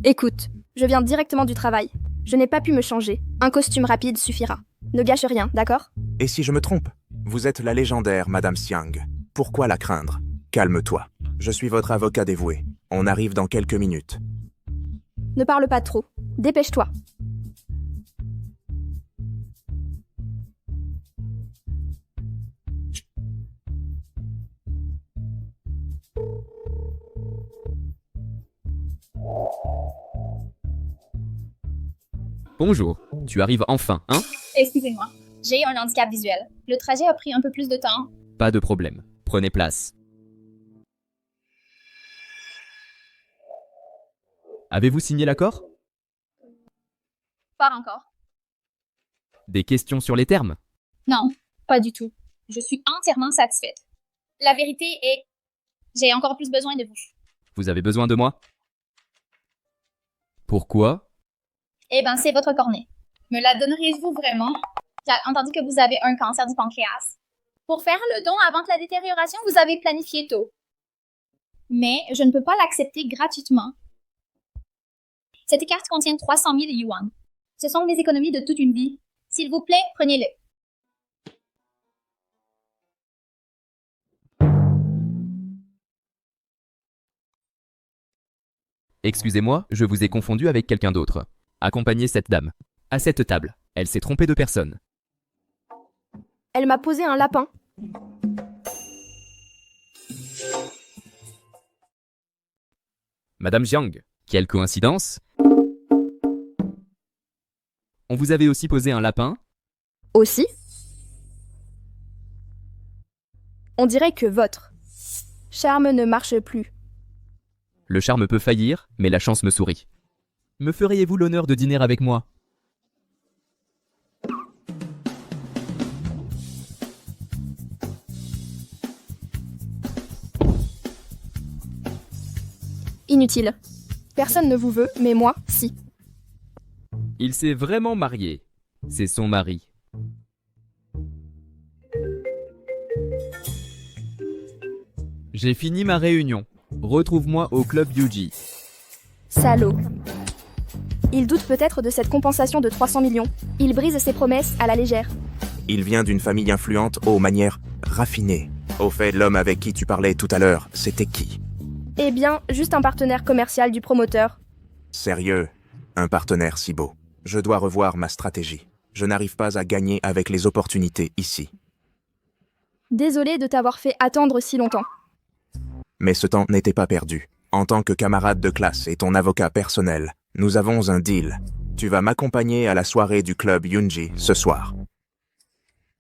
Speaker 1: Écoute, je viens directement du travail. Je n'ai pas pu me changer. Un costume rapide suffira. Ne gâche rien, d'accord?
Speaker 11: Et si je me trompe? Vous êtes la légendaire Madame Xiang. Pourquoi la craindre? Calme-toi. Je suis votre avocat dévoué. On arrive dans quelques minutes.
Speaker 1: Ne parle pas trop. Dépêche-toi.
Speaker 8: Bonjour, tu arrives enfin, hein?
Speaker 6: Excusez-moi, j'ai un handicap visuel. Le trajet a pris un peu plus de temps.
Speaker 8: Pas de problème, prenez place. Avez-vous signé l'accord?
Speaker 6: Pas encore.
Speaker 8: Des questions sur les termes?
Speaker 6: Non, pas du tout. Je suis entièrement satisfaite. La vérité est... j'ai encore plus besoin de vous.
Speaker 8: Vous avez besoin de moi? Pourquoi?
Speaker 6: Eh ben, c'est votre cornet. Me la donneriez-vous vraiment? J'ai entendu que vous avez un cancer du pancréas. Pour faire le don avant que la détérioration, vous avez planifié tôt. Mais je ne peux pas l'accepter gratuitement. Cette carte contient 300 000 yuan. Ce sont mes économies de toute une vie. S'il vous plaît, prenez-le.
Speaker 8: Excusez-moi, je vous ai confondu avec quelqu'un d'autre. Accompagnez cette dame. À cette table. Elle s'est trompée de personne.
Speaker 1: Elle m'a posé un lapin.
Speaker 8: Madame Jiang, quelle coïncidence? On vous avait aussi posé un lapin?
Speaker 1: Aussi? On dirait que votre charme ne marche plus.
Speaker 8: Le charme peut faillir, mais la chance me sourit. Me feriez-vous l'honneur de dîner avec moi?
Speaker 1: Inutile. Personne ne vous veut, mais moi, si.
Speaker 8: Il s'est vraiment marié. C'est son mari. J'ai fini ma réunion. Retrouve-moi au club Yuji.
Speaker 1: Salaud. Il doute peut-être de cette compensation de 300 millions. Il brise ses promesses à la légère.
Speaker 11: Il vient d'une famille influente aux manières raffinées. Au fait, l'homme avec qui tu parlais tout à l'heure, c'était qui?
Speaker 1: Eh bien, juste un partenaire commercial du promoteur.
Speaker 11: Sérieux? Un partenaire si beau. Je dois revoir ma stratégie. Je n'arrive pas à gagner avec les opportunités ici.
Speaker 1: Désolé de t'avoir fait attendre si longtemps.
Speaker 11: Mais ce temps n'était pas perdu. En tant que camarade de classe et ton avocat personnel, nous avons un deal. Tu vas m'accompagner à la soirée du club Yunji ce soir.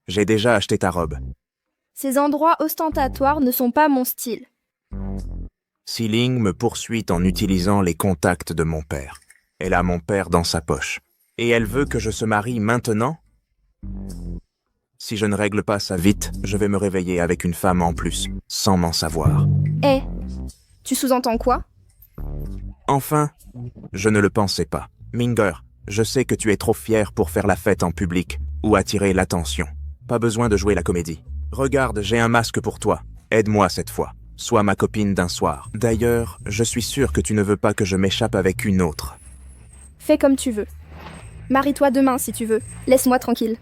Speaker 11: J'ai déjà acheté ta robe.
Speaker 1: Ces endroits ostentatoires ne sont pas mon style.
Speaker 11: Si Ling me poursuit en utilisant les contacts de mon père. Elle a mon père dans sa poche. Et elle veut que je se marie maintenant? Si je ne règle pas ça vite, je vais me réveiller avec une femme en plus, sans m'en savoir.
Speaker 1: Eh, tu sous-entends quoi?
Speaker 11: Enfin, je ne le pensais pas. Minger, je sais que tu es trop fier pour faire la fête en public ou attirer l'attention. Pas besoin de jouer la comédie. Regarde, j'ai un masque pour toi. Aide-moi cette fois. Sois ma copine d'un soir. D'ailleurs, je suis sûr que tu ne veux pas que je m'échappe avec une autre.
Speaker 1: Fais comme tu veux. Marie-toi demain si tu veux. Laisse-moi tranquille.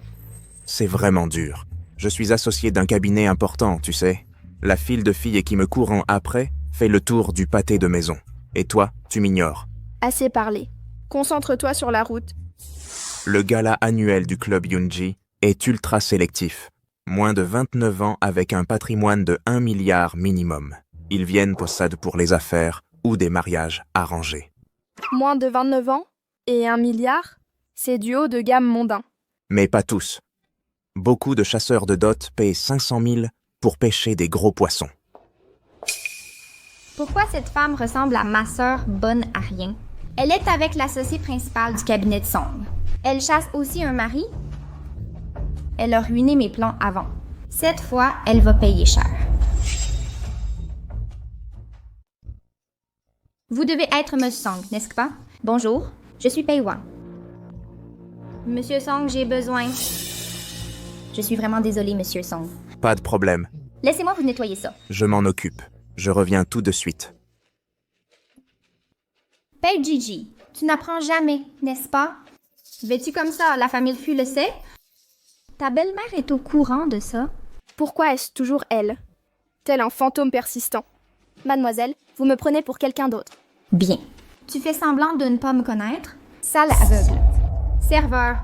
Speaker 11: C'est vraiment dur. Je suis associé d'un cabinet important, tu sais. La file de filles qui me courent après fait le tour du pâté de maison. Et toi, tu m'ignores.
Speaker 1: Assez parlé. Concentre-toi sur la route.
Speaker 11: Le gala annuel du club Yunji est ultra sélectif. Moins de 29 ans avec un patrimoine de 1 milliard minimum. Ils viennent pour les affaires ou des mariages arrangés.
Speaker 1: Moins de 29 ans et 1 milliard, c'est du haut de gamme mondain.
Speaker 11: Mais pas tous. Beaucoup de chasseurs de dot payent 500 000 pour pêcher des gros poissons.
Speaker 6: Pourquoi cette femme ressemble à ma sœur bonne à rien? Elle est avec l'associé principal du cabinet de Song. Elle chasse aussi un mari. Elle a ruiné mes plans avant. Cette fois, elle va payer cher. Vous devez être Monsieur Song, n'est-ce pas? Bonjour, je suis Pei Wan. Monsieur Song, j'ai besoin. Je suis vraiment désolée, Monsieur Song.
Speaker 11: Pas de problème.
Speaker 6: Laissez-moi vous nettoyer ça.
Speaker 11: Je m'en occupe. Je reviens tout de suite.
Speaker 6: Pei Gigi, tu n'apprends jamais, n'est-ce pas? Vêtu comme ça, la famille Fu le sait? Ta belle-mère est au courant de ça?
Speaker 1: Pourquoi est-ce toujours elle? Tel un fantôme persistant. Mademoiselle, vous me prenez pour quelqu'un d'autre.
Speaker 6: Bien. Tu fais semblant de ne pas me connaître? Sale aveugle. Serveur.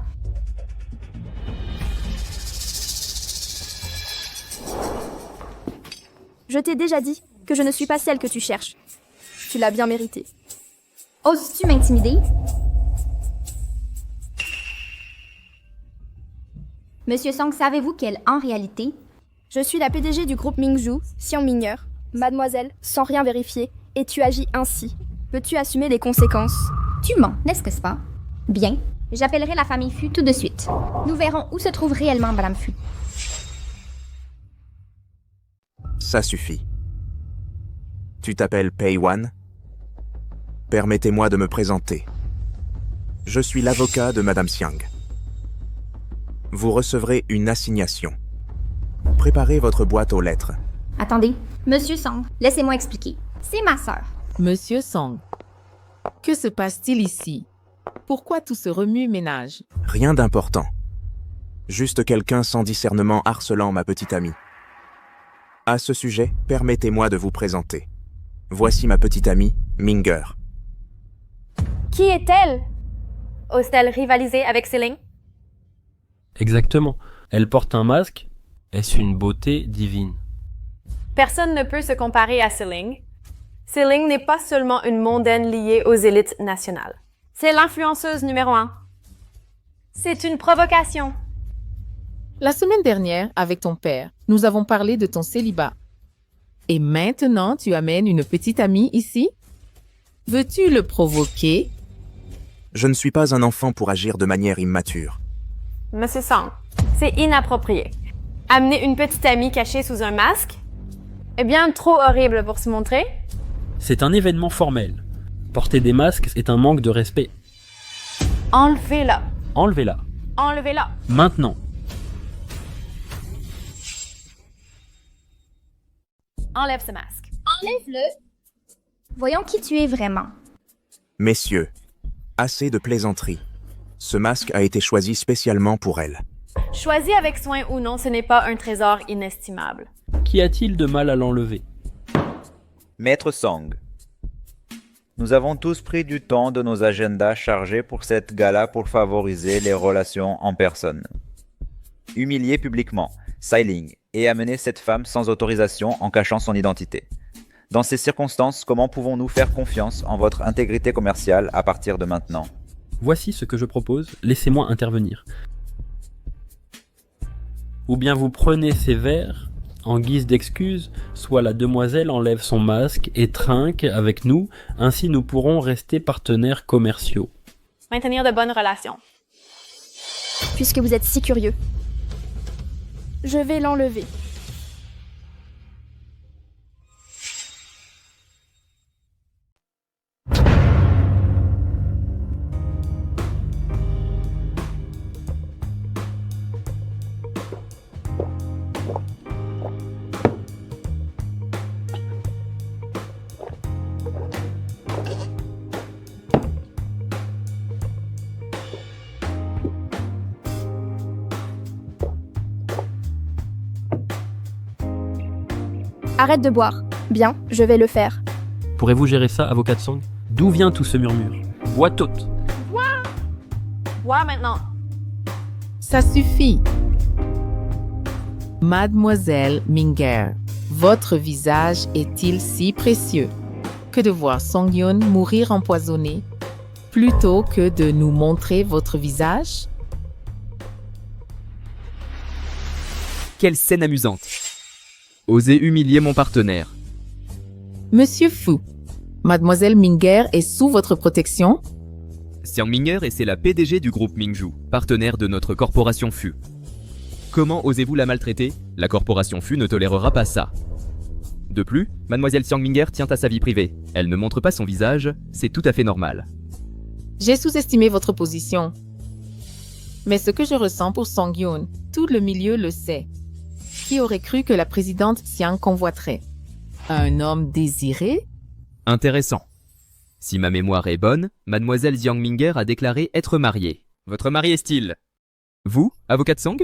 Speaker 1: Je t'ai déjà dit que je ne suis pas celle que tu cherches. Tu l'as bien mérité.
Speaker 6: Oses-tu m'intimider? Monsieur Song, savez-vous qu'elle, en réalité...
Speaker 1: Je suis la PDG du groupe Mingzhu, Xiang Mineur. Mademoiselle, sans rien vérifier, et tu agis ainsi. Peux-tu assumer les conséquences?
Speaker 6: Tu mens, n'est-ce pas? Bien. J'appellerai la famille Fu tout de suite. Nous verrons où se trouve réellement Madame Fu.
Speaker 11: Ça suffit. Tu t'appelles Pei Wan? Permettez-moi de me présenter. Je suis l'avocat de Madame Xiang. Vous recevrez une assignation. Préparez votre boîte aux lettres.
Speaker 6: Attendez, Monsieur Song, laissez-moi expliquer. C'est ma sœur.
Speaker 18: Monsieur Song, que se passe-t-il ici? Pourquoi tout ce remue-ménage?
Speaker 11: Rien d'important. Juste quelqu'un sans discernement harcelant ma petite amie. À ce sujet, permettez-moi de vous présenter. Voici ma petite amie, Minger.
Speaker 3: Qui est-elle? Ose-t-elle rivaliser avec Siling?
Speaker 10: Exactement. Elle porte un masque. Est-ce une beauté divine?
Speaker 3: Personne ne peut se comparer à Siling. Siling n'est pas seulement une mondaine liée aux élites nationales. C'est l'influenceuse numéro 1. C'est une provocation.
Speaker 18: La semaine dernière, avec ton père, nous avons parlé de ton célibat. Et maintenant, tu amènes une petite amie ici? Veux-tu le provoquer?
Speaker 11: Je ne suis pas un enfant pour agir de manière immature.
Speaker 3: Monsieur Song, c'est inapproprié. Amener une petite amie cachée sous un masque? Eh bien, trop horrible pour se montrer.
Speaker 10: C'est un événement formel. Porter des masques est un manque de respect.
Speaker 3: Enlevez-la.
Speaker 10: Enlevez-la.
Speaker 3: Enlevez-la.
Speaker 10: Maintenant.
Speaker 3: Enlève ce masque.
Speaker 6: Enlève-le. Voyons qui tu es vraiment.
Speaker 11: Messieurs, assez de plaisanteries. Ce masque a été choisi spécialement pour elle.
Speaker 3: Choisi avec soin ou non, ce n'est pas un trésor inestimable.
Speaker 10: Qu'y a-t-il de mal à l'enlever?
Speaker 12: Maître Song, nous avons tous pris du temps de nos agendas chargés pour cette gala pour favoriser les relations en personne. Humilier publiquement, Siling, et amener cette femme sans autorisation en cachant son identité. Dans ces circonstances, comment pouvons-nous faire confiance en votre intégrité commerciale à partir de maintenant?
Speaker 10: Voici ce que je propose, laissez-moi intervenir. Ou bien vous prenez ces verres en guise d'excuse, soit la demoiselle enlève son masque et trinque avec nous, ainsi nous pourrons rester partenaires commerciaux.
Speaker 3: Maintenir de bonnes relations.
Speaker 1: Puisque vous êtes si curieux, je vais l'enlever. Arrête de boire. Bien, je vais le faire.
Speaker 10: Pourrez-vous gérer ça, avocat de Song? D'où vient tout ce murmure? Bois toute.
Speaker 3: toi maintenant.
Speaker 18: Ça suffit. Mademoiselle Minger, votre visage est-il si précieux que de voir Song-Yoon mourir empoisonné plutôt que de nous montrer votre visage?
Speaker 8: Quelle scène amusante. Osez humilier mon partenaire.
Speaker 18: Monsieur Fu, Mademoiselle Minger est sous votre protection?
Speaker 8: Xiang Minger et c'est la PDG du groupe Mingju, partenaire de notre corporation Fu. Comment osez-vous la maltraiter? La corporation Fu ne tolérera pas ça. De plus, Mademoiselle Xiang Minger tient à sa vie privée. Elle ne montre pas son visage, c'est tout à fait normal.
Speaker 18: J'ai sous-estimé votre position. Mais ce que je ressens pour Song-Yoon, tout le milieu le sait. Qui aurait cru que la présidente Xiang convoiterait un homme désiré?
Speaker 8: Intéressant. Si ma mémoire est bonne, Mademoiselle Xiang Minger a déclaré être mariée. Votre mari est-il? Vous, avocat de Song?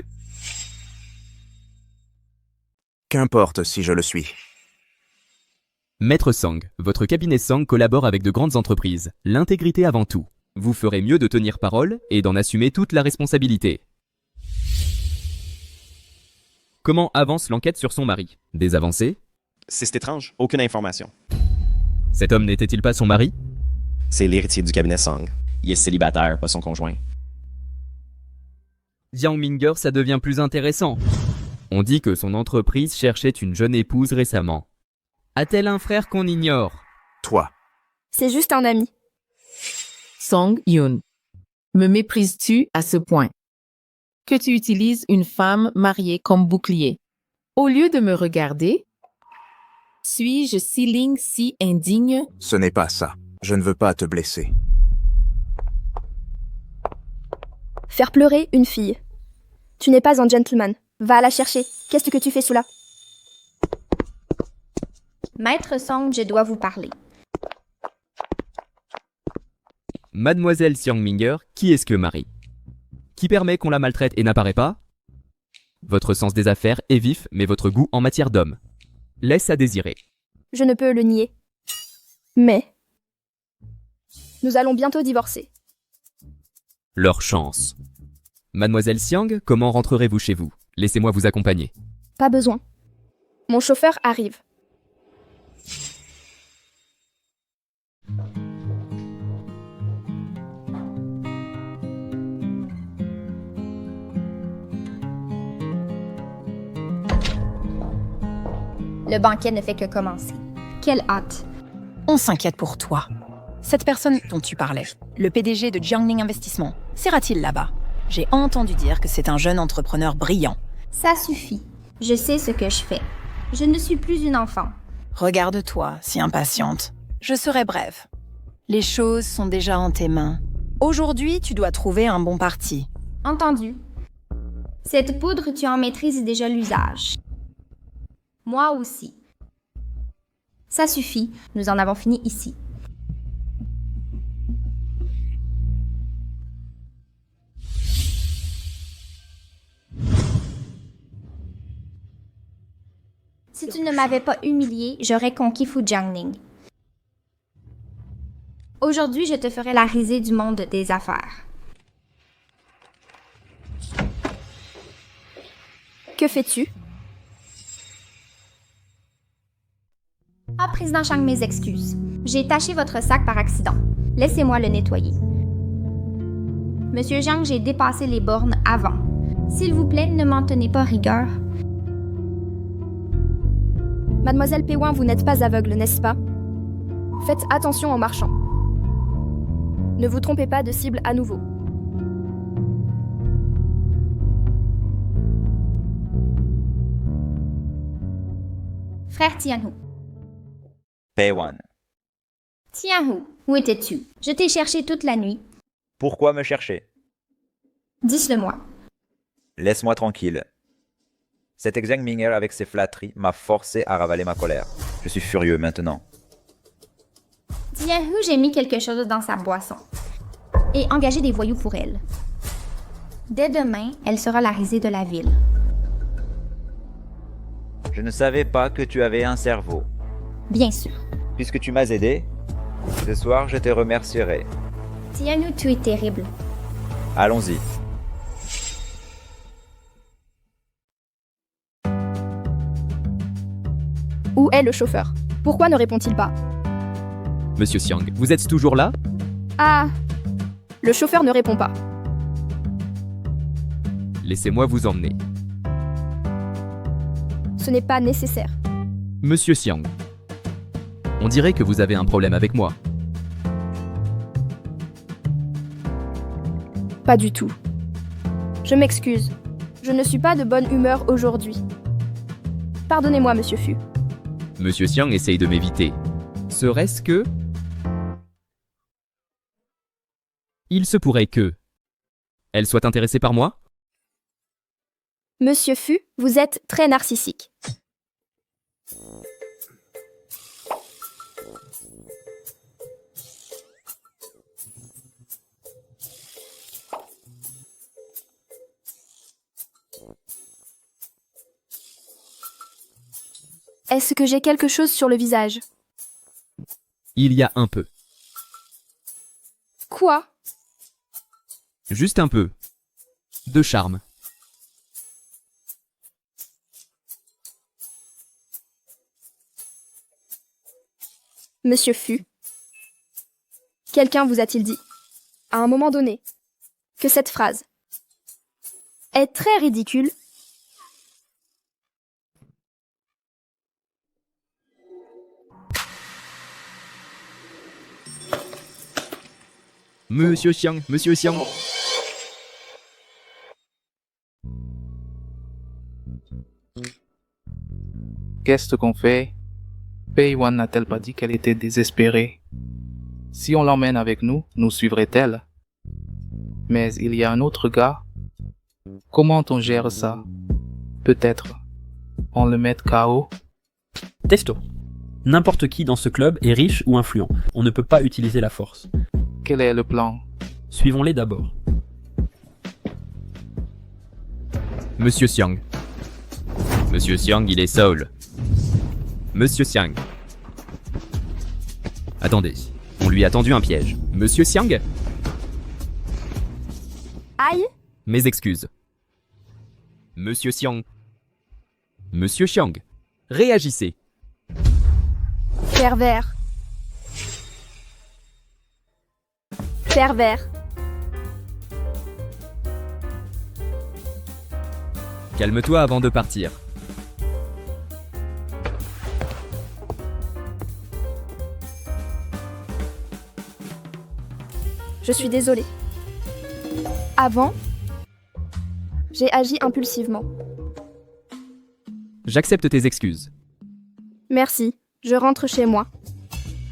Speaker 11: Qu'importe si je le suis.
Speaker 8: Maître Sang, votre cabinet Sang collabore avec de grandes entreprises. L'intégrité avant tout. Vous ferez mieux de tenir parole et d'en assumer toute la responsabilité. Comment avance l'enquête sur son mari? Des avancées?
Speaker 17: C'est étrange, aucune information.
Speaker 8: Cet homme n'était-il pas son mari?
Speaker 17: C'est l'héritier du cabinet Song. Il est célibataire, pas son conjoint.
Speaker 8: Xiang Minger, ça devient plus intéressant. On dit que son entreprise cherchait une jeune épouse récemment. A-t-elle un frère qu'on ignore?
Speaker 11: Toi.
Speaker 1: C'est juste un ami.
Speaker 18: Song-Yoon, me méprises-tu à ce point que tu utilises une femme mariée comme bouclier? Au lieu de me regarder, suis-je si indigne?
Speaker 11: Ce n'est pas ça. Je ne veux pas te blesser.
Speaker 1: Faire pleurer une fille. Tu n'es pas un gentleman. Va la chercher. Qu'est-ce que tu fais sous là?
Speaker 6: Maître Song, je dois vous parler.
Speaker 8: Mademoiselle Xiang Minger, qui est-ce que Marie? Qui permet qu'on la maltraite et n'apparaît pas? Votre sens des affaires est vif, mais votre goût en matière d'homme laisse à désirer.
Speaker 1: Je ne peux le nier. Mais nous allons bientôt divorcer.
Speaker 8: Leur chance. Mademoiselle Xiang, comment rentrerez-vous chez vous? Laissez-moi vous accompagner.
Speaker 1: Pas besoin. Mon chauffeur arrive.
Speaker 6: Le banquet ne fait que commencer. Quelle hâte.
Speaker 16: On s'inquiète pour toi. Cette personne dont tu parlais, le PDG de Jiangning Investissement, sera-t-il là-bas? J'ai entendu dire que c'est un jeune entrepreneur brillant.
Speaker 6: Ça suffit. Je sais ce que je fais. Je ne suis plus une enfant.
Speaker 16: Regarde-toi, si impatiente. Je serai brève. Les choses sont déjà en tes mains. Aujourd'hui, tu dois trouver un bon parti.
Speaker 6: Entendu. Cette poudre, tu en maîtrises déjà l'usage. Moi aussi. Ça suffit, nous en avons fini ici. Si tu ne m'avais pas humilié, j'aurais conquis Fujiangning. Aujourd'hui, je te ferai la risée du monde des affaires.
Speaker 1: Que fais-tu?
Speaker 6: Ah, Président Chang, mes excuses. J'ai taché votre sac par accident. Laissez-moi le nettoyer. Monsieur Jiang, j'ai dépassé les bornes avant. S'il vous plaît, ne m'en tenez pas rigueur.
Speaker 1: Mademoiselle Pei Wan, vous n'êtes pas aveugle, n'est-ce pas? Faites attention en marchant. Ne vous trompez pas de cible à nouveau.
Speaker 6: Frère Tianhu.
Speaker 12: Pei Wan.
Speaker 6: Tianhu, où étais-tu? Je t'ai cherché toute la nuit.
Speaker 12: Pourquoi me chercher?
Speaker 6: Dis-le-moi.
Speaker 12: Laisse-moi tranquille. Cet Xiang Minger avec ses flatteries m'a forcé à ravaler ma colère. Je suis furieux maintenant.
Speaker 6: Tianhu, j'ai mis quelque chose dans sa boisson et engagé des voyous pour elle. Dès demain, elle sera la risée de la ville.
Speaker 12: Je ne savais pas que tu avais un cerveau.
Speaker 6: Bien sûr.
Speaker 12: Puisque tu m'as aidé, ce soir je te remercierai.
Speaker 6: Tianhu, tu es terrible.
Speaker 12: Allons-y.
Speaker 1: Où est le chauffeur? Pourquoi ne répond-il pas?
Speaker 8: Monsieur Xiang, vous êtes toujours là?
Speaker 1: Ah! Le chauffeur ne répond pas.
Speaker 8: Laissez-moi vous emmener.
Speaker 1: Ce n'est pas nécessaire.
Speaker 8: Monsieur Xiang, on dirait que vous avez un problème avec moi.
Speaker 1: Pas du tout. Je m'excuse. Je ne suis pas de bonne humeur aujourd'hui. Pardonnez-moi, Monsieur Fu.
Speaker 8: Monsieur Xiang essaye de m'éviter. Serait-ce que... Il se pourrait que... Elle soit intéressée par moi?
Speaker 1: Monsieur Fu, vous êtes très narcissique. Est-ce que j'ai quelque chose sur le visage?
Speaker 8: Il y a un peu.
Speaker 1: Quoi?
Speaker 8: Juste un peu. De charme.
Speaker 1: Monsieur Fu, quelqu'un vous a-t-il dit, à un moment donné, que cette phrase est très ridicule?
Speaker 8: Monsieur Xiang, Monsieur Xiang.
Speaker 4: Qu'est-ce qu'on fait? Pei Wan n'a-t-elle pas dit qu'elle était désespérée? Si on l'emmène avec nous, nous suivrait-elle? Mais il y a un autre gars. Comment on gère ça? Peut-être on le met KO?
Speaker 10: Testo. N'importe qui dans ce club est riche ou influent. On ne peut pas utiliser la force.
Speaker 4: Quel est le plan?
Speaker 10: Suivons-les d'abord.
Speaker 8: Monsieur Xiang. Monsieur Xiang, il est Saul. Monsieur Xiang. Attendez, on lui a tendu un piège. Monsieur Xiang?
Speaker 1: Aïe!
Speaker 8: Mes excuses. Monsieur Xiang. Monsieur Xiang, réagissez.
Speaker 1: Pervers. Pervers.
Speaker 8: Calme-toi avant de partir.
Speaker 1: Je suis désolée. Avant, j'ai agi impulsivement.
Speaker 8: J'accepte tes excuses.
Speaker 1: Merci, je rentre chez moi.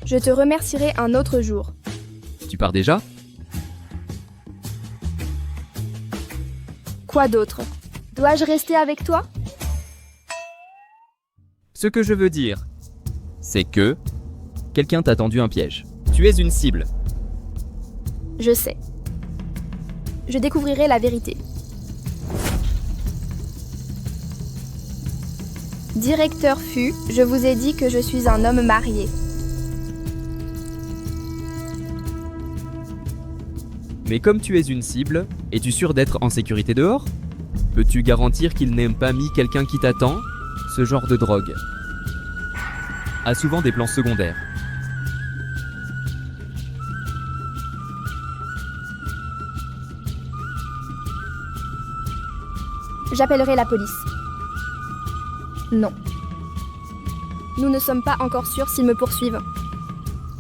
Speaker 1: Je te remercierai un autre jour.
Speaker 8: Tu pars déjà?
Speaker 1: Quoi d'autre? Dois-je rester avec toi?
Speaker 8: Ce que je veux dire, c'est que quelqu'un t'a tendu un piège. Tu es une cible.
Speaker 1: Je sais. Je découvrirai la vérité. Directeur Fu, je vous ai dit que je suis un homme marié.
Speaker 8: Mais comme tu es une cible, es-tu sûr d'être en sécurité dehors? Peux-tu garantir qu'il n'aime pas mis quelqu'un qui t'attend? Ce genre de drogue a souvent des plans secondaires.
Speaker 1: J'appellerai la police. Non. Nous ne sommes pas encore sûrs s'ils me poursuivent.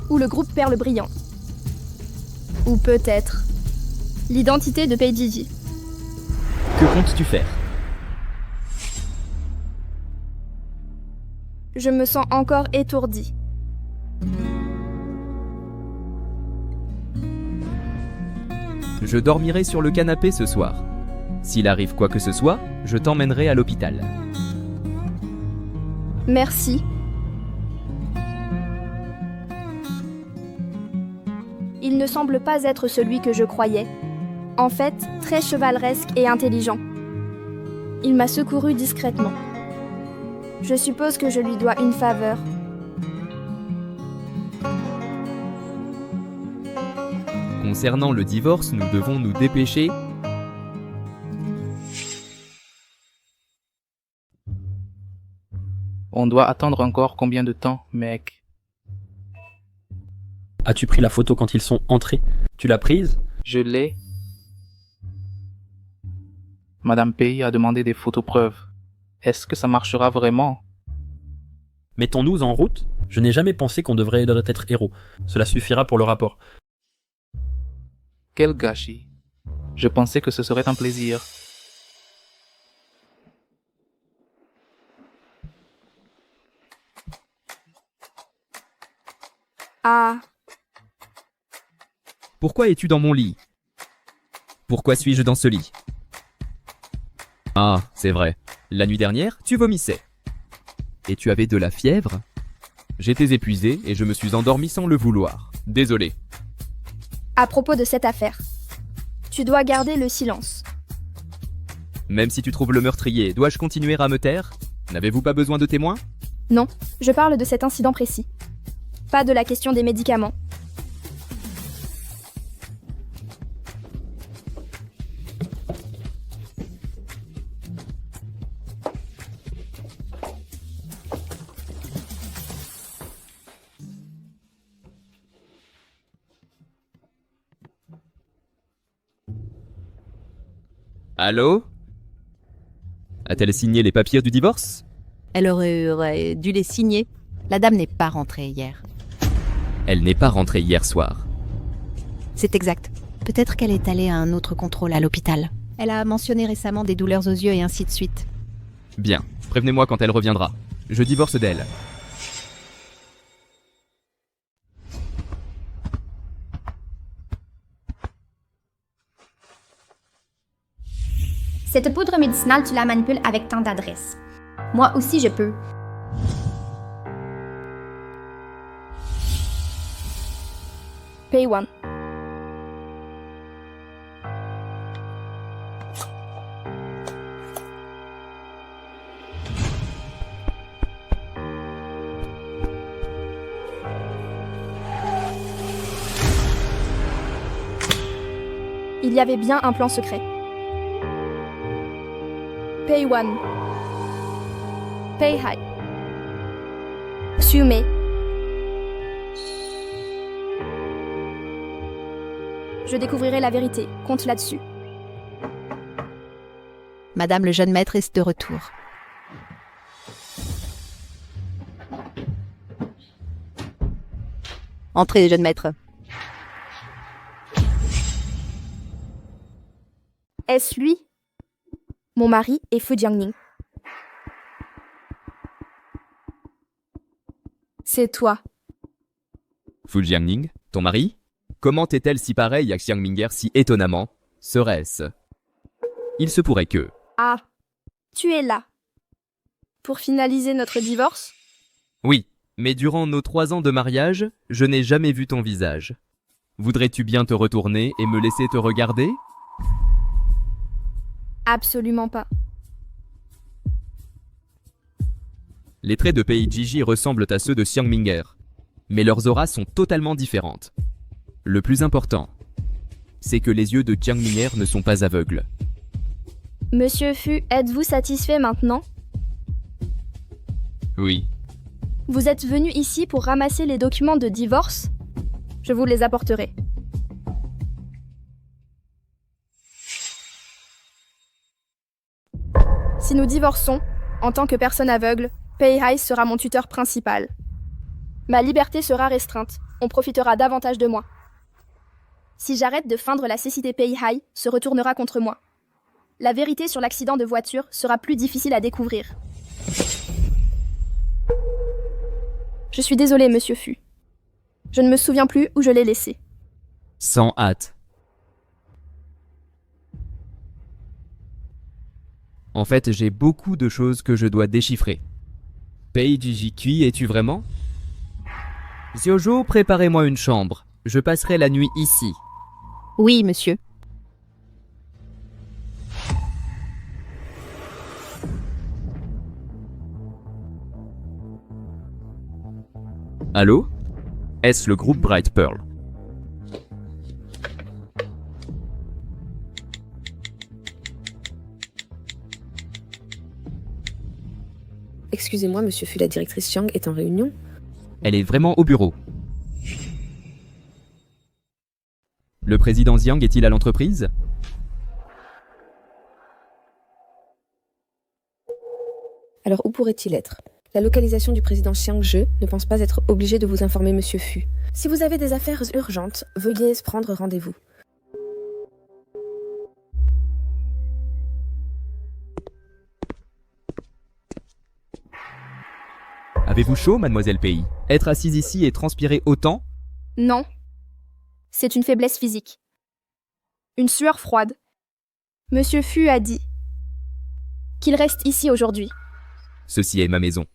Speaker 1: Ou le groupe Perle Brillant. Ou peut-être l'identité de Pei Jiji.
Speaker 10: Que comptes-tu faire?
Speaker 1: Je me sens encore étourdie.
Speaker 8: Je dormirai sur le canapé ce soir. S'il arrive quoi que ce soit, je t'emmènerai à l'hôpital.
Speaker 1: Merci. Il ne semble pas être celui que je croyais. En fait, très chevaleresque et intelligent. Il m'a secouru discrètement. Je suppose que je lui dois une faveur.
Speaker 8: Concernant le divorce, nous devons nous dépêcher.
Speaker 4: On doit attendre encore combien de temps, mec?
Speaker 10: As-tu pris la photo quand ils sont entrés? Tu l'as prise?
Speaker 4: Je l'ai. Madame Pays a demandé des photos preuves. Est-ce que ça marchera vraiment?
Speaker 10: Mettons-nous en route. Je n'ai jamais pensé qu'on devrait être héros. Cela suffira pour le rapport.
Speaker 4: Quel gâchis. Je pensais que ce serait un plaisir.
Speaker 1: Ah,
Speaker 8: Pourquoi es-tu dans mon lit? Pourquoi suis-je dans ce lit? Ah, c'est vrai. La nuit dernière, tu vomissais. Et tu avais de la fièvre? J'étais épuisé et je me suis endormi sans le vouloir. Désolé.
Speaker 1: à propos de cette affaire, tu dois garder le silence.
Speaker 8: Même si tu trouves le meurtrier, dois-je continuer à me taire? N'avez-vous pas besoin de témoins?
Speaker 1: Non, je parle de cet incident précis. Pas de la question des médicaments.
Speaker 8: Allô? A-t-elle signé les papiers du divorce?
Speaker 15: Elle aurait dû les signer. La dame n'est pas rentrée hier.
Speaker 8: Elle n'est pas rentrée hier soir.
Speaker 15: C'est exact. Peut-être qu'elle est allée à un autre contrôle à l'hôpital. Elle a mentionné récemment des douleurs aux yeux et ainsi de suite.
Speaker 8: Bien, prévenez-moi quand elle reviendra. Je divorce d'elle.
Speaker 6: Cette poudre médicinale, tu la manipules avec tant d'adresses. Moi aussi, je peux.
Speaker 1: Pay one. Il y avait bien un plan secret. Pay one. Pay high. Sume. Je découvrirai la vérité. Compte là-dessus.
Speaker 15: Madame le jeune maître est de retour. Entrez, jeune maître.
Speaker 1: Est-ce lui? Mon mari est Fu Jiangning. C'est toi.
Speaker 8: Fu Jiangning, ton mari? Comment est-elle si pareille à Xiang Minger si étonnamment? Serait-ce? Il se pourrait que...
Speaker 1: Ah, tu es là. Pour finaliser notre divorce?
Speaker 8: Oui, mais durant nos 3 ans de mariage, je n'ai jamais vu ton visage. Voudrais-tu bien te retourner et me laisser te regarder?
Speaker 1: Absolument pas.
Speaker 8: Les traits de Pei Jiji ressemblent à ceux de Xiang Minger, mais leurs auras sont totalement différentes. Le plus important, c'est que les yeux de Xiang Minger ne sont pas aveugles.
Speaker 1: Monsieur Fu, êtes-vous satisfait maintenant?
Speaker 8: Oui.
Speaker 1: Vous êtes venu ici pour ramasser les documents de divorce? Je vous les apporterai. Si nous divorçons, en tant que personne aveugle, Pei Hai sera mon tuteur principal. Ma liberté sera restreinte, on profitera davantage de moi. Si j'arrête de feindre la cécité, Pei Hai se retournera contre moi. La vérité sur l'accident de voiture sera plus difficile à découvrir. Je suis désolée, monsieur Fu. Je ne me souviens plus où je l'ai laissé.
Speaker 8: Sans hâte. En fait, j'ai beaucoup de choses que je dois déchiffrer. Pei Jiji Kui, es-tu vraiment? Ziojo, préparez-moi une chambre. Je passerai la nuit ici.
Speaker 15: Oui, monsieur.
Speaker 8: Allô? Est-ce le groupe Bright Pearl?
Speaker 13: Excusez-moi, monsieur Fu, la directrice Chiang est en réunion.
Speaker 8: Elle est vraiment au bureau. Le président Jiang est-il à l'entreprise?
Speaker 13: Alors, où pourrait-il être? La localisation du président Chiang Je ne pense pas être obligée de vous informer, monsieur Fu. Si vous avez des affaires urgentes, veuillez prendre rendez-vous.
Speaker 8: Avez-vous chaud, mademoiselle Pei? Être assise ici et transpirer autant?
Speaker 1: Non. C'est une faiblesse physique. Une sueur froide. Monsieur Fu a dit qu'il reste ici aujourd'hui.
Speaker 8: Ceci est ma maison.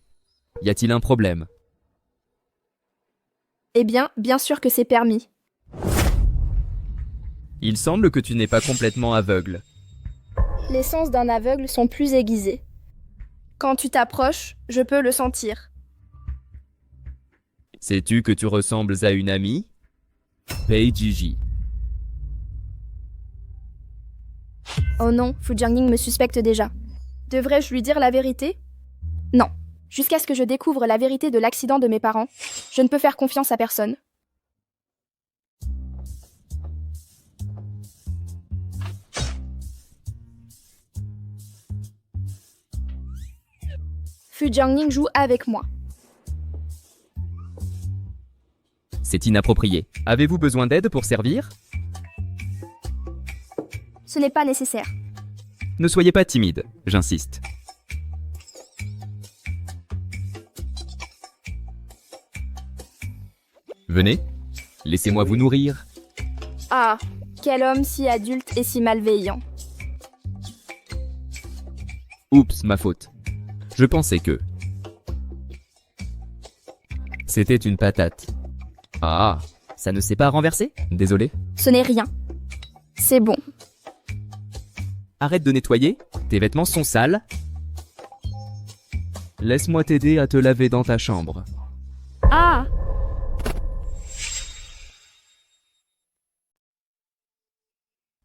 Speaker 8: Y a-t-il un problème?
Speaker 1: Eh bien, bien sûr que c'est permis.
Speaker 8: Il semble que tu n'es pas complètement aveugle.
Speaker 1: Les sens d'un aveugle sont plus aiguisés. Quand tu t'approches, je peux le sentir.
Speaker 8: Sais-tu que tu ressembles à une amie? Pei Jiji.
Speaker 1: Oh non, Fu Jiangning me suspecte déjà. Devrais-je lui dire la vérité? Non. Jusqu'à ce que je découvre la vérité de l'accident de mes parents, je ne peux faire confiance à personne. Fu Jiangning joue avec moi.
Speaker 8: C'est inapproprié. Avez-vous besoin d'aide pour servir?
Speaker 1: Ce n'est pas nécessaire.
Speaker 8: Ne soyez pas timide, j'insiste. Venez, laissez-moi vous nourrir.
Speaker 1: Ah, quel homme si adulte et si malveillant.
Speaker 8: Oups, ma faute. Je pensais que... C'était une patate. Ah, ça ne s'est pas renversé? Désolé.
Speaker 1: Ce n'est rien. C'est bon.
Speaker 8: Arrête de nettoyer, tes vêtements sont sales. Laisse-moi t'aider à te laver dans ta chambre.
Speaker 1: Ah!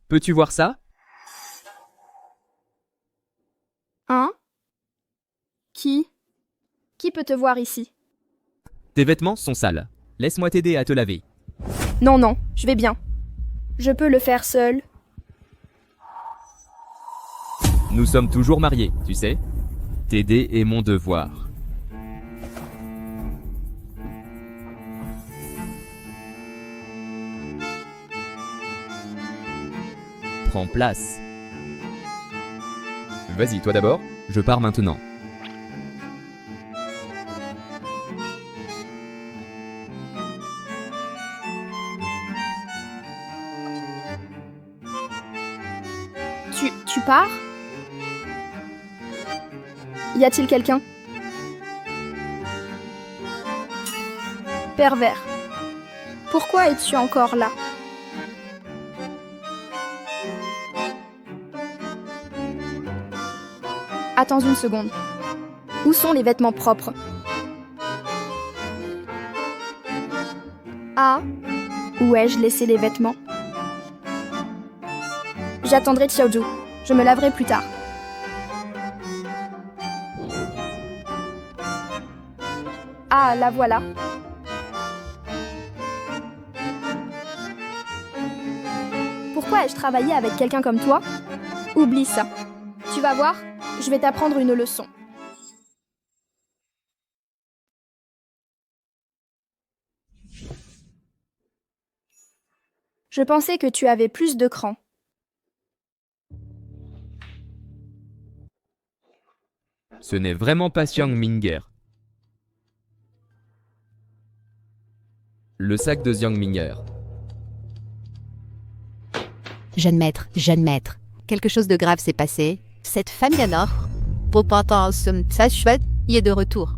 Speaker 8: Peux-tu voir ça?
Speaker 1: Hein? Qui peut te voir ici?
Speaker 8: Tes vêtements sont sales. Laisse-moi t'aider à te laver.
Speaker 1: Non, non, je vais bien. Je peux le faire seul.
Speaker 8: Nous sommes toujours mariés, tu sais. T'aider est mon devoir. Prends place. Vas-y, toi d'abord. Je pars maintenant.
Speaker 1: Tu pars? Y a-t-il quelqu'un? Pervers. Pourquoi es-tu encore là? Attends une seconde. Où sont les vêtements propres? Ah, où ai-je laissé les vêtements? J'attendrai Xiaoju. Je me laverai plus tard. Ah, la voilà. Pourquoi ai-je travaillé avec quelqu'un comme toi? Oublie ça. Tu vas voir, je vais t'apprendre une leçon. Je pensais que tu avais plus de cran.
Speaker 8: Ce n'est vraiment pas Xiang Minger. Le sac de Xiang Minger.
Speaker 15: Jeune maître, quelque chose de grave s'est passé. Cette famille en or, ça chouette, y est de retour.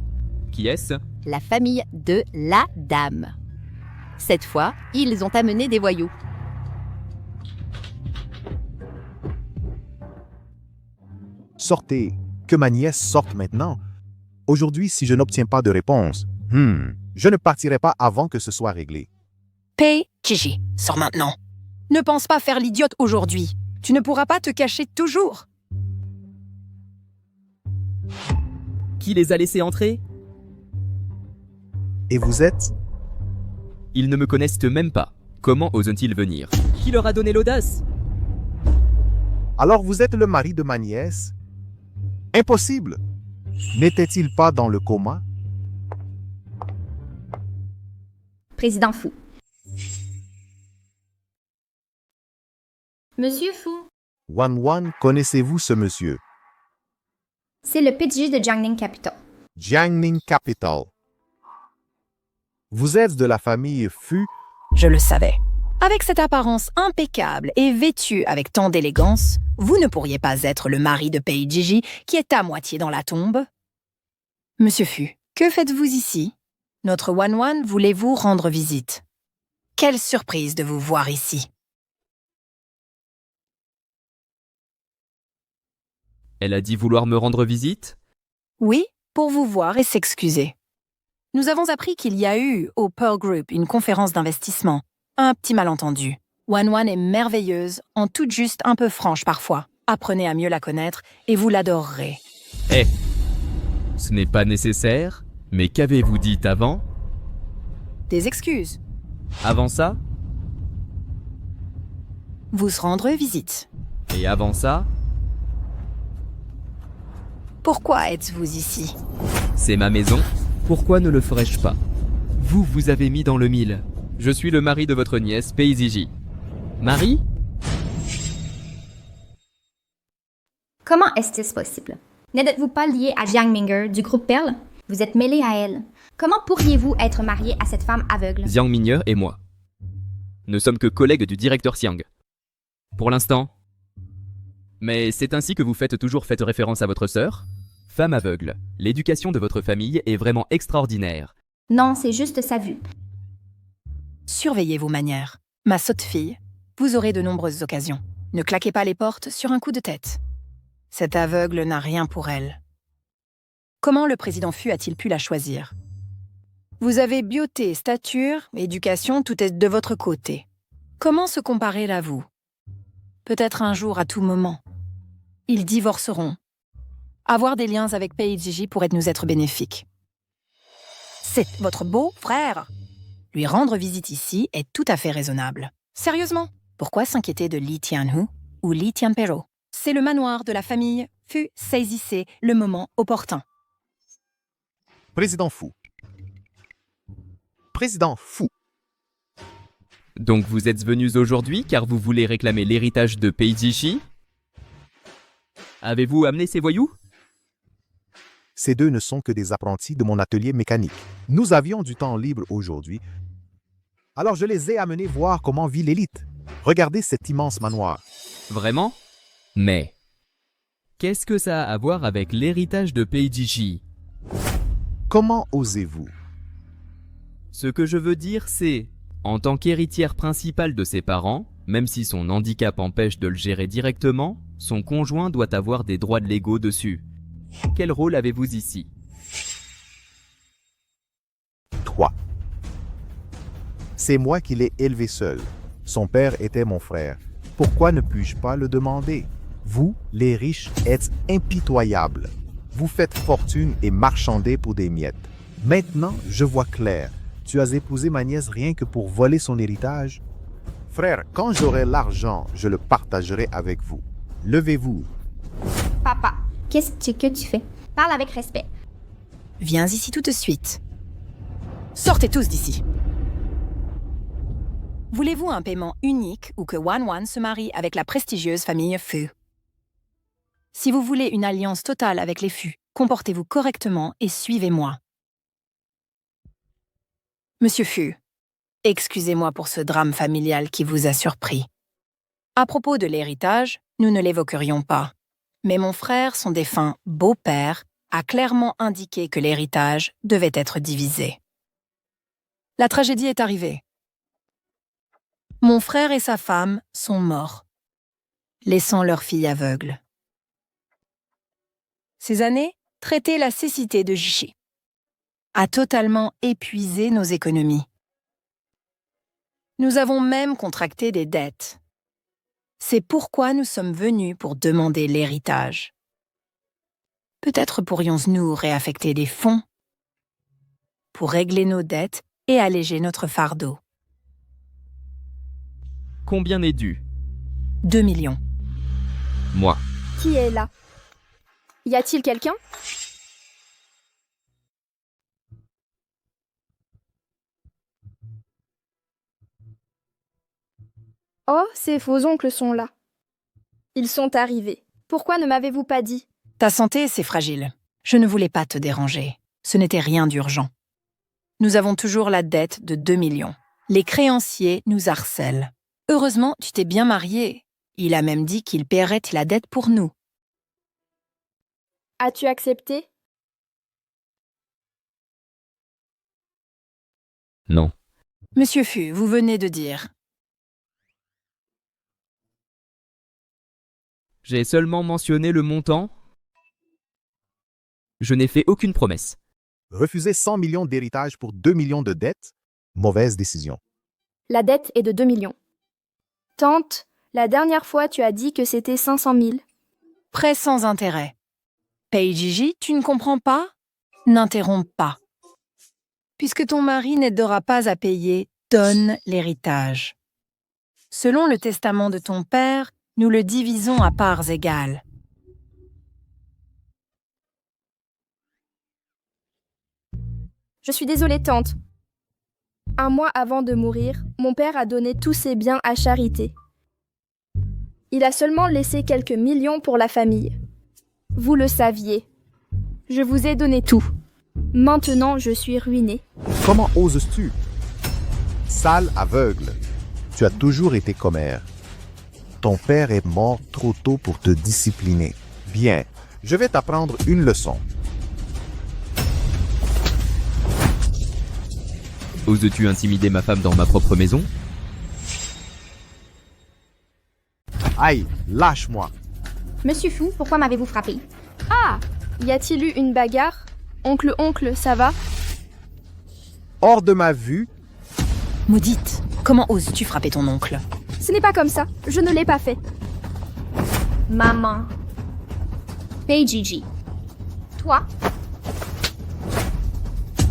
Speaker 8: Qui est-ce?
Speaker 15: La famille de la dame. Cette fois, ils ont amené des voyous.
Speaker 7: Sortez, que ma nièce sorte maintenant. Aujourd'hui, si je n'obtiens pas de réponse, je ne partirai pas avant que ce soit réglé.
Speaker 16: Pei Jiji, sors maintenant. Ne pense pas faire l'idiote aujourd'hui. Tu ne pourras pas te cacher toujours.
Speaker 8: Qui les a laissés entrer?
Speaker 7: Et vous êtes?
Speaker 8: Ils ne me connaissent même pas. Comment osent-ils venir? Qui leur a donné l'audace?
Speaker 7: Alors vous êtes le mari de ma nièce? Impossible! N'était-il pas dans le coma?
Speaker 6: Président Fu. Monsieur Fu,
Speaker 7: Wan, connaissez-vous ce monsieur?
Speaker 6: c'est le PDG de Jiangning Capital.
Speaker 7: Jiangning Capital. Vous êtes de la famille Fu?
Speaker 16: Je le savais. Avec cette apparence impeccable et vêtue avec tant d'élégance, vous ne pourriez pas être le mari de Pei Jiji qui est à moitié dans la tombe. Monsieur Fu, que faites-vous ici? Notre Wan voulait vous rendre visite. Quelle surprise de vous voir ici.
Speaker 8: Elle a dit vouloir me rendre visite?
Speaker 16: Oui, pour vous voir et s'excuser. Nous avons appris qu'il y a eu, au Pearl Group, une conférence d'investissement. Un petit malentendu. Wan est merveilleuse, en toute juste un peu franche parfois. Apprenez à mieux la connaître et vous l'adorerez.
Speaker 8: Eh, ce n'est pas nécessaire, mais qu'avez-vous dit avant?
Speaker 16: Des excuses.
Speaker 8: Avant ça?
Speaker 16: Vous rendre visite.
Speaker 8: Et avant ça?
Speaker 16: Pourquoi êtes-vous ici?
Speaker 8: C'est ma maison. Pourquoi ne le ferais-je pas? Vous avez mis dans le mille. Je suis le mari de votre nièce, Pei Jiji. Mari?
Speaker 6: Comment est-ce possible? N'êtes-vous pas lié à Jiang Minger du groupe Pearl? Vous êtes mêlé à elle. Comment pourriez-vous être marié à cette femme aveugle?
Speaker 8: Jiang Minyer et moi ne sommes que collègues du directeur Xiang. Pour l'instant. Mais c'est ainsi que vous faites toujours référence à votre sœur? Femme aveugle, l'éducation de votre famille est vraiment extraordinaire.
Speaker 6: Non, c'est juste sa vue.
Speaker 16: Surveillez vos manières. Ma sotte fille, vous aurez de nombreuses occasions. Ne claquez pas les portes sur un coup de tête. Cette aveugle n'a rien pour elle. Comment le président Fu a-t-il pu la choisir? Vous avez beauté, stature, éducation, tout est de votre côté. Comment se comparer à vous? Peut-être un jour, à tout moment. Ils divorceront. Avoir des liens avec Pei Jiji pourrait nous être bénéfique. C'est votre beau-frère. Lui rendre visite ici est tout à fait raisonnable. Sérieusement, pourquoi s'inquiéter de Li Tianhu ou Li Tianpero? C'est le manoir de la famille Fu, saisissez le moment opportun.
Speaker 7: Président Fu. Président Fu.
Speaker 8: Donc vous êtes venus aujourd'hui car vous voulez réclamer l'héritage de Pei Jiji? Avez-vous amené ces voyous?
Speaker 7: Ces deux ne sont que des apprentis de mon atelier mécanique. Nous avions du temps libre aujourd'hui. Alors je les ai amenés voir comment vit l'élite. Regardez cet immense manoir.
Speaker 8: Vraiment? Mais qu'est-ce que ça a à voir avec l'héritage de Pei Jiji?
Speaker 7: Comment osez-vous?
Speaker 8: Ce que je veux dire, c'est, en tant qu'héritière principale de ses parents, même si son handicap empêche de le gérer directement, son conjoint doit avoir des droits légaux dessus. Quel rôle avez-vous ici?
Speaker 7: Toi. C'est moi qui l'ai élevé seul. Son père était mon frère. Pourquoi ne puis-je pas le demander? Vous, les riches, êtes impitoyables. Vous faites fortune et marchandez pour des miettes. Maintenant, je vois clair. Tu as épousé ma nièce rien que pour voler son héritage? Frère, quand j'aurai l'argent, je le partagerai avec vous. Levez-vous.
Speaker 6: Papa, qu'est-ce que tu fais? Parle avec respect.
Speaker 16: Viens ici tout de suite. Sortez tous d'ici. Voulez-vous un paiement unique ou que Wan se marie avec la prestigieuse famille Fu? Si vous voulez une alliance totale avec les Fu, comportez-vous correctement et suivez-moi. Monsieur Fu, excusez-moi pour ce drame familial qui vous a surpris. À propos de l'héritage, nous ne l'évoquerions pas. Mais mon frère, son défunt beau-père, a clairement indiqué que l'héritage devait être divisé. La tragédie est arrivée. Mon frère et sa femme sont morts, laissant leur fille aveugle. Ces années traitaient la cécité de Jishi a totalement épuisé nos économies. Nous avons même contracté des dettes. C'est pourquoi nous sommes venus pour demander l'héritage. Peut-être pourrions-nous réaffecter des fonds pour régler nos dettes et alléger notre fardeau.
Speaker 8: Combien est dû?
Speaker 16: 2 millions.
Speaker 8: Moi.
Speaker 1: Qui est là? Y a-t-il quelqu'un? Oh, ces faux oncles sont là. Ils sont arrivés. Pourquoi ne m'avez-vous pas dit?
Speaker 16: Ta santé, c'est fragile. Je ne voulais pas te déranger. Ce n'était rien d'urgent. Nous avons toujours la dette de 2 millions. Les créanciers nous harcèlent. Heureusement, tu t'es bien marié. Il a même dit qu'il paierait la dette pour nous.
Speaker 1: As-tu accepté?
Speaker 8: Non.
Speaker 16: Monsieur Fu, vous venez de dire.
Speaker 8: J'ai seulement mentionné le montant. Je n'ai fait aucune promesse.
Speaker 7: Refuser 100 millions d'héritage pour 2 millions de dettes? Mauvaise décision.
Speaker 1: La dette est de 2 millions. Tante, la dernière fois tu as dit que c'était 500 000.
Speaker 16: Prêt sans intérêt. Pei Gigi, tu ne comprends pas? N'interromps pas. Puisque ton mari n'aidera pas à payer, donne l'héritage. Selon le testament de ton père, nous le divisons à parts égales.
Speaker 1: Je suis désolée, tante. Un mois avant de mourir, mon père a donné tous ses biens à charité. Il a seulement laissé quelques millions pour la famille. Vous le saviez. Je vous ai donné tout. Maintenant, je suis ruinée.
Speaker 7: Comment oses-tu? Sale aveugle. Tu as toujours été commère. Ton père est mort trop tôt pour te discipliner. Bien, je vais t'apprendre une leçon.
Speaker 8: Oses-tu intimider ma femme dans ma propre maison?
Speaker 7: Aïe, lâche-moi.
Speaker 6: Monsieur Fu, pourquoi m'avez-vous frappé?
Speaker 1: Ah! Y a-t-il eu une bagarre? Oncle, ça va?
Speaker 7: Hors de ma vue.
Speaker 16: Maudite, comment oses-tu frapper ton oncle?
Speaker 1: Ce n'est pas comme ça. Je ne l'ai pas fait.
Speaker 6: Maman. Pei Gigi. Toi?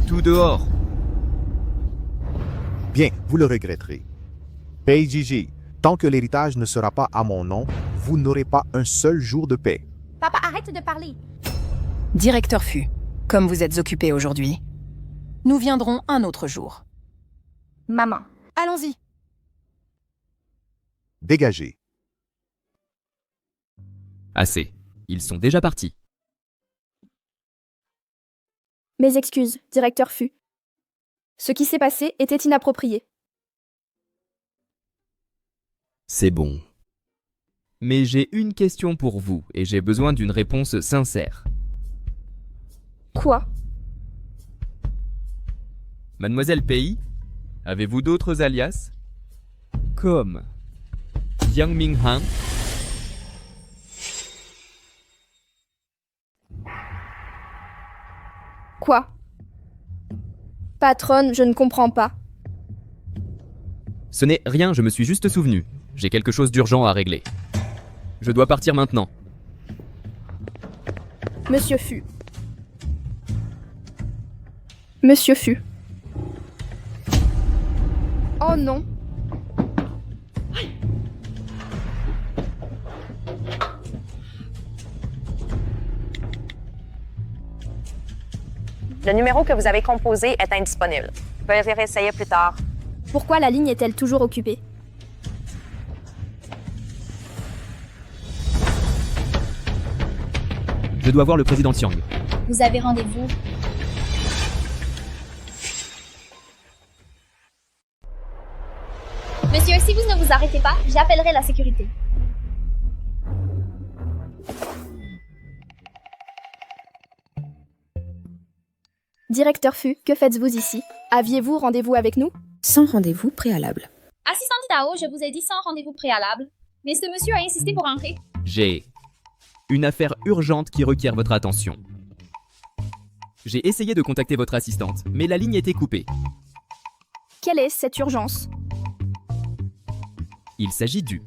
Speaker 8: Tout dehors.
Speaker 7: Bien, vous le regretterez. Pei Gigi, tant que l'héritage ne sera pas à mon nom, vous n'aurez pas un seul jour de paix.
Speaker 6: Papa, arrête de parler.
Speaker 16: Directeur Fu, comme vous êtes occupé aujourd'hui, nous viendrons un autre jour.
Speaker 6: Maman.
Speaker 16: Allons-y.
Speaker 7: Dégagez.
Speaker 8: Assez. Ils sont déjà partis.
Speaker 1: Mes excuses, directeur Fu. Ce qui s'est passé était inapproprié.
Speaker 8: C'est bon. Mais j'ai une question pour vous et j'ai besoin d'une réponse sincère.
Speaker 1: Quoi?
Speaker 8: Mademoiselle Pei, avez-vous d'autres alias? Comme Yang Minghan?
Speaker 1: Quoi? Patronne, je ne comprends pas.
Speaker 8: Ce n'est rien, je me suis juste souvenu. J'ai quelque chose d'urgent à régler. Je dois partir maintenant.
Speaker 1: Monsieur Fu. Monsieur Fu. Oh non.
Speaker 3: Le numéro que vous avez composé est indisponible. Veuillez réessayer plus tard.
Speaker 1: Pourquoi la ligne est-elle toujours occupée?
Speaker 8: Je dois voir le président Xiang.
Speaker 6: Vous avez rendez-vous? Monsieur, si vous ne vous arrêtez pas, j'appellerai la sécurité.
Speaker 1: Directeur Fu, que faites-vous ici? Aviez-vous rendez-vous avec nous?
Speaker 13: Sans rendez-vous préalable.
Speaker 6: Assistante Tao, je vous ai dit sans rendez-vous préalable. Mais ce monsieur a insisté pour entrer.
Speaker 8: J'ai une affaire urgente qui requiert votre attention. J'ai essayé de contacter votre assistante, mais la ligne était coupée.
Speaker 1: Quelle est cette urgence?
Speaker 8: Il s'agit du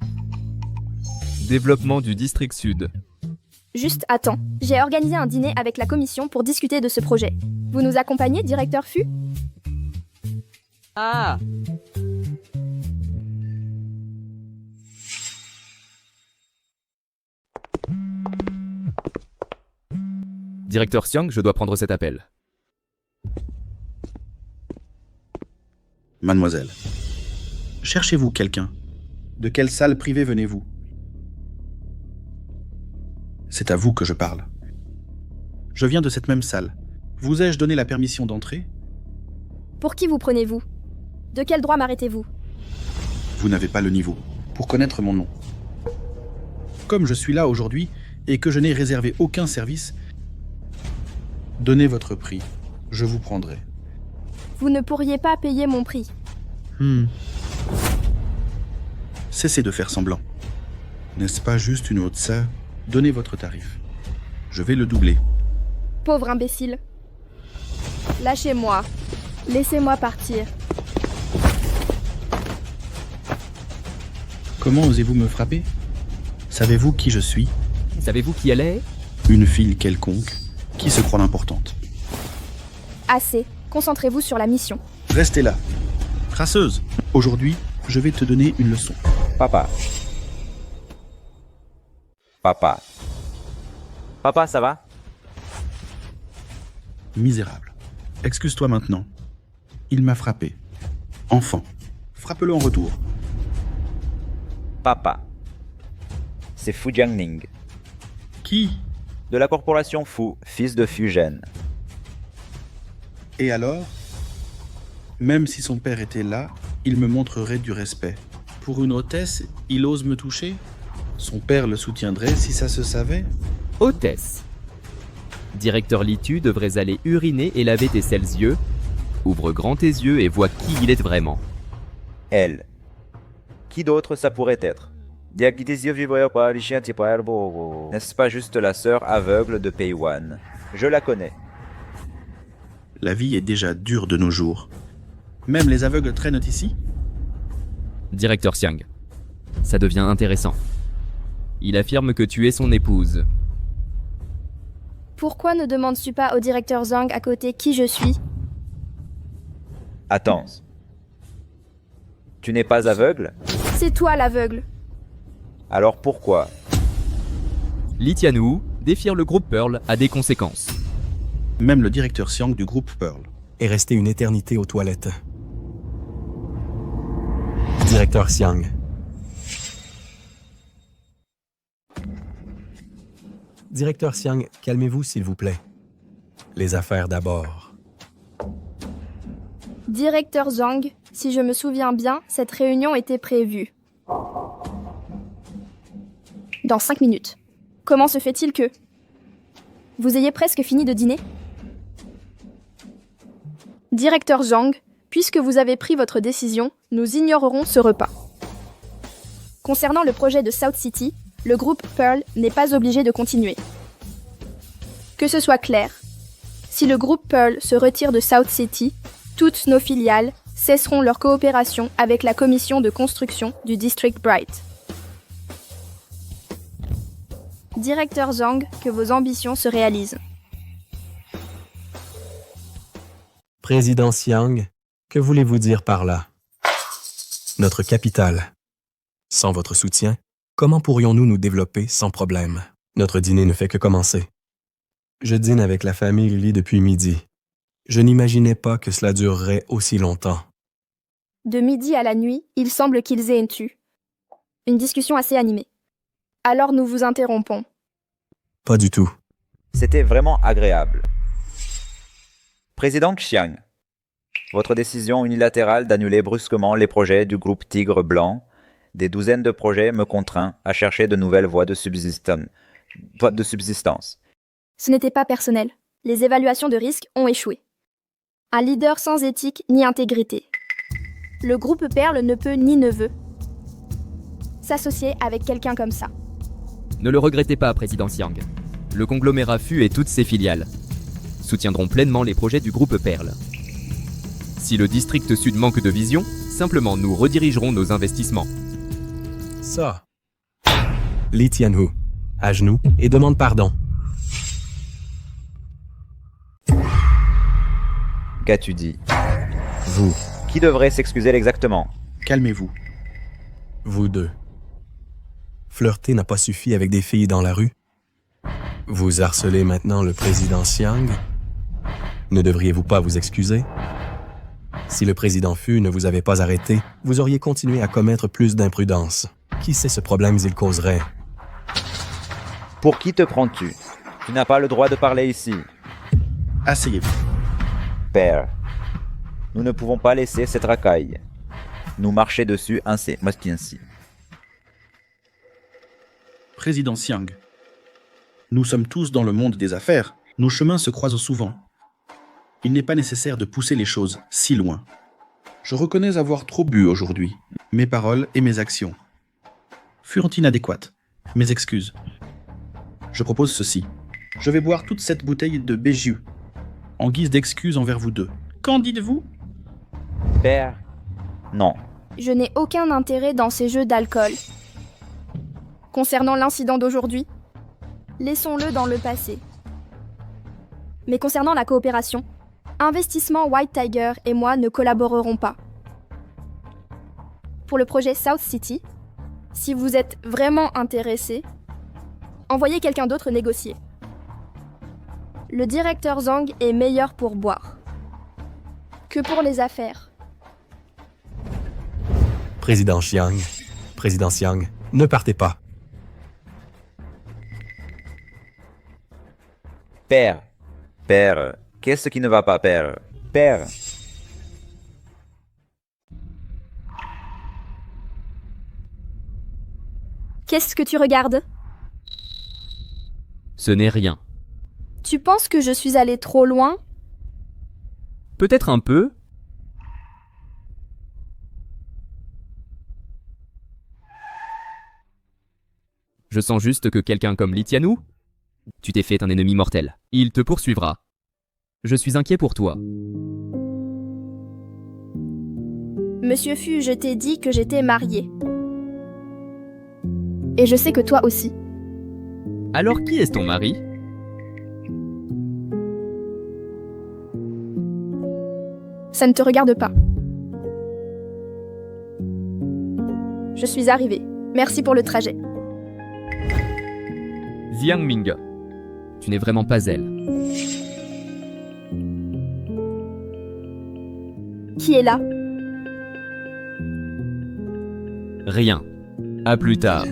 Speaker 8: développement du district sud.
Speaker 1: Juste attends, j'ai organisé un dîner avec la commission pour discuter de ce projet. Vous nous accompagnez, directeur Fu?
Speaker 8: Ah! Directeur Xiang, je dois prendre cet appel.
Speaker 5: Mademoiselle, cherchez-vous quelqu'un? De quelle salle privée venez-vous? C'est à vous que je parle. Je viens de cette même salle. Vous ai-je donné la permission d'entrer?
Speaker 1: Pour qui vous prenez-vous? De quel droit m'arrêtez-vous?
Speaker 5: Vous n'avez pas le niveau pour connaître mon nom. Comme je suis là aujourd'hui et que je n'ai réservé aucun service, donnez votre prix. Je vous prendrai.
Speaker 1: Vous ne pourriez pas payer mon prix.
Speaker 5: Cessez de faire semblant. N'est-ce pas juste une haute sœur? Donnez votre tarif. Je vais le doubler.
Speaker 1: Pauvre imbécile. Lâchez-moi. Laissez-moi partir.
Speaker 5: Comment osez-vous me frapper? Savez-vous qui je suis?
Speaker 8: Savez-vous qui elle est?
Speaker 5: Une fille quelconque qui se croit importante.
Speaker 1: Assez. Concentrez-vous sur la mission.
Speaker 5: Restez là. Crasseuse, aujourd'hui, je vais te donner une leçon.
Speaker 12: Papa. Papa. Papa, ça va?
Speaker 5: Misérable. Excuse-toi maintenant. Il m'a frappé. Enfant. Frappe-le en retour.
Speaker 12: Papa. C'est Fu Jiangning.
Speaker 5: Qui?
Speaker 12: De la corporation Fu, fils de Fu Zhen.
Speaker 5: Et alors? Même si son père était là, il me montrerait du respect. Pour une hôtesse, il ose me toucher? Son père le soutiendrait si ça se savait?
Speaker 8: Hôtesse. Directeur Li Tu devrais aller uriner et laver tes sales yeux. Ouvre grand tes yeux et vois qui il est vraiment.
Speaker 12: Elle. Qui d'autre ça pourrait être? N'est-ce pas juste la sœur aveugle de Pei Wan? Je la connais.
Speaker 5: La vie est déjà dure de nos jours. Même les aveugles traînent ici?
Speaker 8: Directeur Xiang. Ça devient intéressant. Il affirme que tu es son épouse.
Speaker 1: Pourquoi ne demandes-tu pas au directeur Zhang à côté qui je suis?
Speaker 12: Attends. Tu n'es pas aveugle?
Speaker 1: C'est toi l'aveugle.
Speaker 12: Alors pourquoi?
Speaker 8: Li Tianwu, défier le groupe Pearl a des conséquences.
Speaker 5: Même le directeur Xiang du groupe Pearl
Speaker 19: est resté une éternité aux toilettes. Directeur Xiang. Directeur Xiang, calmez-vous s'il vous plaît. Les affaires d'abord.
Speaker 1: Directeur Zhang, si je me souviens bien, cette réunion était prévue. Dans 5 minutes. Comment se fait-il que... Vous ayez presque fini de dîner? Directeur Zhang, puisque vous avez pris votre décision, nous ignorerons ce repas. Concernant le projet de South City, le groupe Pearl n'est pas obligé de continuer. Que ce soit clair, si le groupe Pearl se retire de South City, toutes nos filiales cesseront leur coopération avec la commission de construction du District Bright. Directeur Zhang, que vos ambitions se réalisent.
Speaker 19: Président Xiang, que voulez-vous dire par là? Notre capitale. Sans votre soutien, comment pourrions-nous nous développer sans problème? Notre dîner ne fait que commencer. Je dîne avec la famille Li depuis midi. Je n'imaginais pas que cela durerait aussi longtemps.
Speaker 1: De midi à la nuit, il semble qu'ils aient eu une discussion assez animée. Alors nous vous interrompons.
Speaker 19: Pas du tout.
Speaker 12: C'était vraiment agréable. Président Xiang, votre décision unilatérale d'annuler brusquement les projets du groupe Tigre Blanc, des douzaines de projets me contraint à chercher de nouvelles voies de subsistance.
Speaker 1: Ce n'était pas personnel. Les évaluations de risque ont échoué. Un leader sans éthique ni intégrité. Le groupe Pearl ne peut ni ne veut s'associer avec quelqu'un comme ça.
Speaker 8: Ne le regrettez pas, Président Xiang. Le conglomérat Fu et toutes ses filiales soutiendront pleinement les projets du groupe Pearl. Si le district sud manque de vision, simplement nous redirigerons nos investissements.
Speaker 19: Ça. Li Tianwu, à genoux, et demande pardon.
Speaker 12: Qu'as-tu dit?
Speaker 19: Vous.
Speaker 12: Qui devrait s'excuser exactement?
Speaker 5: Calmez-vous.
Speaker 19: Vous deux. Flirter n'a pas suffi avec des filles dans la rue. Vous harcelez maintenant le président Xiang. Ne devriez-vous pas vous excuser? Si le président Fu ne vous avait pas arrêté, vous auriez continué à commettre plus d'imprudence. Qui sait ce problème il causerait?
Speaker 12: Pour qui te prends-tu? Tu n'as pas le droit de parler ici.
Speaker 5: Asseyez-vous.
Speaker 12: Père, nous ne pouvons pas laisser cette racaille nous marcher dessus ainsi.
Speaker 5: Président Xiang, nous sommes tous dans le monde des affaires. Nos chemins se croisent souvent. Il n'est pas nécessaire de pousser les choses si loin. Je reconnais avoir trop bu aujourd'hui. Mes paroles et mes actions furent inadéquates. Mes excuses. Je propose ceci. Je vais boire toute cette bouteille de Beju en guise d'excuse envers vous deux. Qu'en dites-vous?
Speaker 12: Père, non.
Speaker 1: Je n'ai aucun intérêt dans ces jeux d'alcool. Concernant l'incident d'aujourd'hui, laissons-le dans le passé. Mais concernant la coopération, Investissement White Tiger et moi ne collaborerons pas. Pour le projet South City, si vous êtes vraiment intéressé, envoyez quelqu'un d'autre négocier. Le directeur Zhang est meilleur pour boire que pour les affaires.
Speaker 19: Président Xiang, ne partez pas.
Speaker 12: Père, qu'est-ce qui ne va pas, père? Père.
Speaker 1: Qu'est-ce que tu regardes?
Speaker 8: Ce n'est rien.
Speaker 1: Tu penses que je suis allée trop loin?
Speaker 8: Peut-être un peu. Je sens juste que quelqu'un comme Li Tianou, tu t'es fait un ennemi mortel. Il te poursuivra. Je suis inquiet pour toi.
Speaker 1: Monsieur Fu, je t'ai dit que j'étais mariée. Et je sais que toi aussi.
Speaker 8: Alors qui est ton mari?
Speaker 1: Ça ne te regarde pas. Je suis arrivée. Merci pour le trajet.
Speaker 8: Xiang Ming, tu n'es vraiment pas elle.
Speaker 1: Qui est là?
Speaker 8: Rien. À plus tard.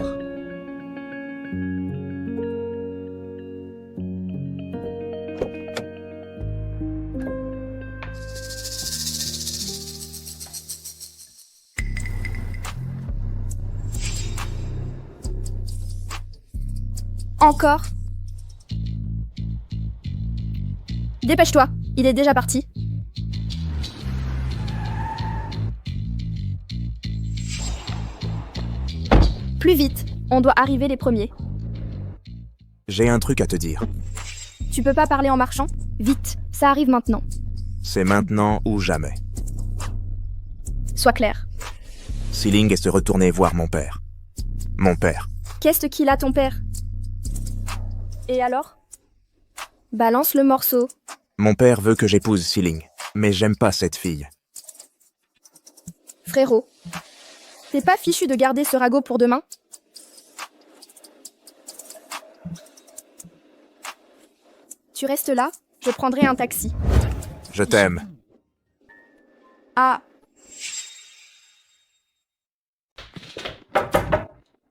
Speaker 1: Encore? Dépêche-toi, il est déjà parti. Plus vite, on doit arriver les premiers.
Speaker 11: J'ai un truc à te dire.
Speaker 1: Tu peux pas parler en marchant? Vite, ça arrive maintenant.
Speaker 11: C'est maintenant ou jamais.
Speaker 1: Sois clair.
Speaker 11: Xiling est se retourner voir mon père. Mon père.
Speaker 1: Qu'est-ce qu'il a ton père? Et alors? Balance le morceau.
Speaker 11: Mon père veut que j'épouse Xiling, mais j'aime pas cette fille.
Speaker 1: Frérot, t'es pas fichu de garder ce ragot pour demain? Tu restes là, je prendrai un taxi.
Speaker 11: Je t'aime.
Speaker 1: Ah.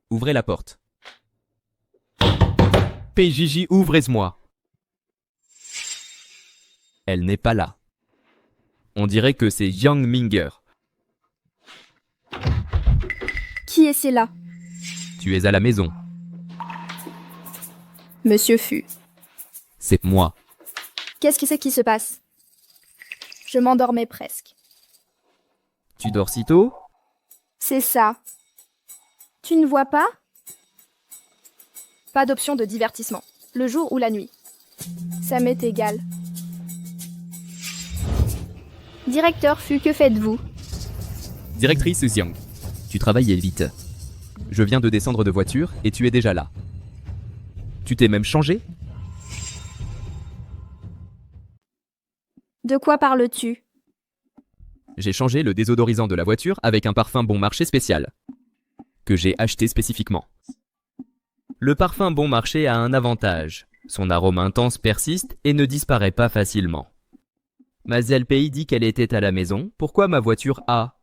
Speaker 8: Ouvrez la porte. PJJ, ouvrez-moi. Elle n'est pas là. On dirait que c'est Yang Minger.
Speaker 1: Qui est-ce là?
Speaker 8: Tu es à la maison.
Speaker 1: Monsieur Fu.
Speaker 8: C'est moi.
Speaker 1: Qu'est-ce que c'est qui se passe? Je m'endormais presque.
Speaker 8: Tu dors si tôt?
Speaker 1: C'est ça. Tu ne vois pas? Pas d'option de divertissement, le jour ou la nuit. Ça m'est égal. Directeur Fu, que faites-vous?
Speaker 8: Directrice Xiang, tu travaillais vite. Je viens de descendre de voiture et tu es déjà là. Tu t'es même changé?
Speaker 1: De quoi parles-tu?
Speaker 8: J'ai changé le désodorisant de la voiture avec un parfum bon marché spécial, que j'ai acheté spécifiquement. Le parfum bon marché a un avantage. Son arôme intense persiste et ne disparaît pas facilement. Mademoiselle Pays dit qu'elle était à la maison. Pourquoi ma voiture a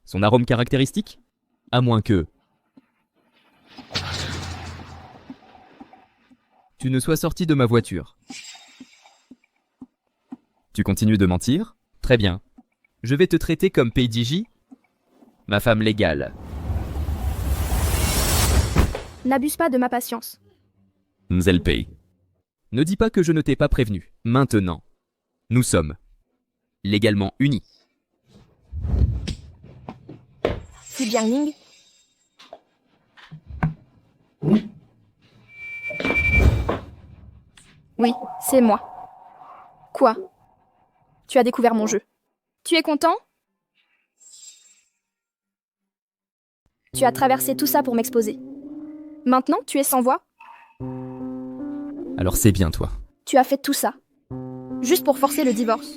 Speaker 8: son arôme caractéristique? À moins que tu ne sois sorti de ma voiture. Tu continues de mentir? Très bien. Je vais te traiter comme PDG, ma femme légale.
Speaker 1: N'abuse pas de ma patience.
Speaker 8: Mademoiselle Pei. Ne dis pas que je ne t'ai pas prévenu. Maintenant, nous sommes légalement unis.
Speaker 1: Si bien Ling. Oui, c'est moi. Quoi? Tu as découvert mon jeu. Tu es content? Tu as traversé tout ça pour m'exposer. Maintenant, tu es sans voix?
Speaker 8: Alors c'est bien toi.
Speaker 1: Tu as fait tout ça. Juste pour forcer le divorce.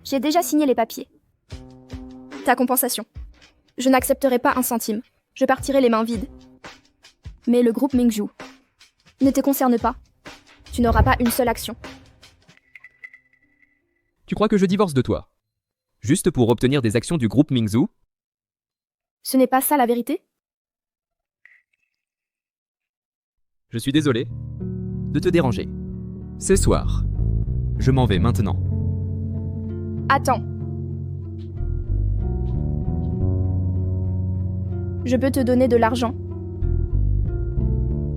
Speaker 1: J'ai déjà signé les papiers. Ta compensation. Je n'accepterai pas un centime. Je partirai les mains vides. Mais le groupe Mingzhu ne te concerne pas. Tu n'auras pas une seule action.
Speaker 8: Tu crois que je divorce de toi? Juste pour obtenir des actions du groupe Mingzhu?
Speaker 1: Ce n'est pas ça la vérité?
Speaker 8: Je suis désolé de te déranger. Ce soir, je m'en vais maintenant.
Speaker 1: Attends. Je peux te donner de l'argent